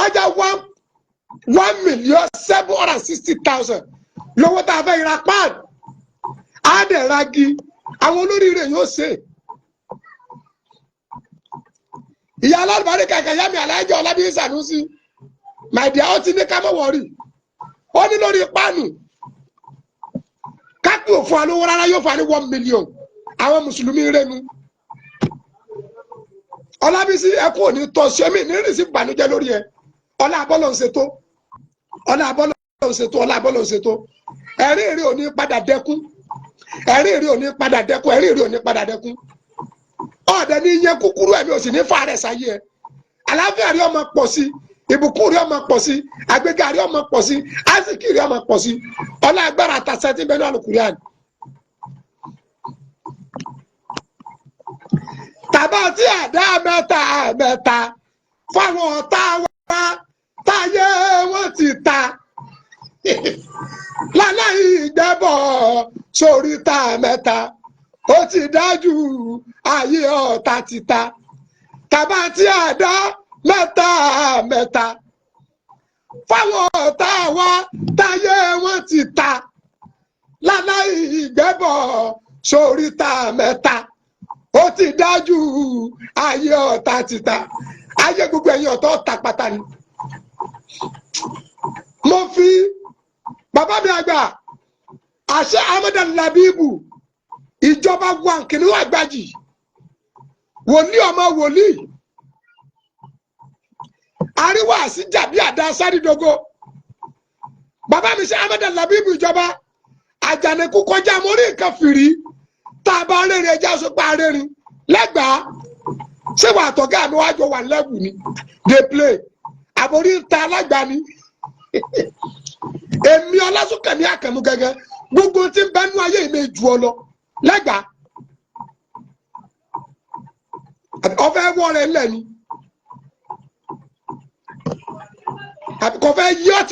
Ọjà 1,760,000 lówó tá a fẹ́ ra páànù. Adẹ̀ragi àwọn olóríire yóò ṣe. Ìyá alábàárẹ̀ kàkà yá mi aláìjọ Ọlábí Sànúsí. My dear ó ti ní ká mọ̀ wọ̀rí. Ó ní lórí páànù. Kápì òfin alówó rárá yóò fà ní 1 million. Àwọn Mùsùlùmí rẹnu. Ọlábísí ẹkún òní tọ́ ṣẹ́mi ní ìrísí ìbànújẹ́ lórí ẹ. Ọlá abọ́lọ̀ ń ṣètò. Ọlá abọ́lọ̀. ń ṣètò ọlá bọ́lọ̀ ń ṣètò ẹ̀rín èrè ò ní padà dẹ́kun ẹ̀rín èrè ò ní padà dẹ́kun ẹ̀rín èrè ò ní padà dẹ́kun ọ̀dẹ ní iye kúkúrú ẹ̀mí ò sì ní fa rẹ̀ sáyé ẹ̀ àlàáfíà rí ọmọ pọ̀ sí ìbùkún rí ọmọ pọ̀ sí àgbéga rí ọmọ pọ̀ sí àsìkí rí ọmọ pọ̀ sí ọlá agbára àtàṣẹ tí bẹ́ẹ̀ ní Al-Qur'an. tàbá tí àdá mẹ́ta fáwọn ọ̀tá wa táyé wọn ti ta láláì ìgbẹ́bọ̀ sórí ta mẹ́ta ó ti dájú ayé ọ̀tá ti ta tàbá tí àdá mẹ́ta fáwọn ọ̀tá wa táyé wọn ti ta láláì ìgbẹ́bọ̀ sórí ta mẹ́ta ó ti dájú ayé ọ̀tá ti ta ayé gbogbo ẹ̀yin ọ̀tá ọ̀tá pátá ni. mo fi bàbá mi àgbà àṣẹ Ahmed Labeeb ìjọba wa kìnìún àgbàjì wòlíì ọmọ wòlíì àríwá àsíjà bí àdá sárídógó bàbá mi ṣe Ahmed Labeeb ìjọba àjànàkú kọjá mórí nǹkan fìrí tá a bá rẹ́rìn ẹja sọ pé arẹ́rìn lẹ́gbàá ṣé wàá tọ́gá mi wájú wà lẹ́bù ni dey play àbórí ń ta alágbá ni èmi Ọlásùnkànmí Àkànmú gẹ́gẹ́ gbogbo tí ń bẹnu ayé mi jù ọ lọ lẹ́gbàá ọfẹ́ wọ́ rẹ̀ lẹ́ni àbíkọ́ fẹ́ yí ọtí.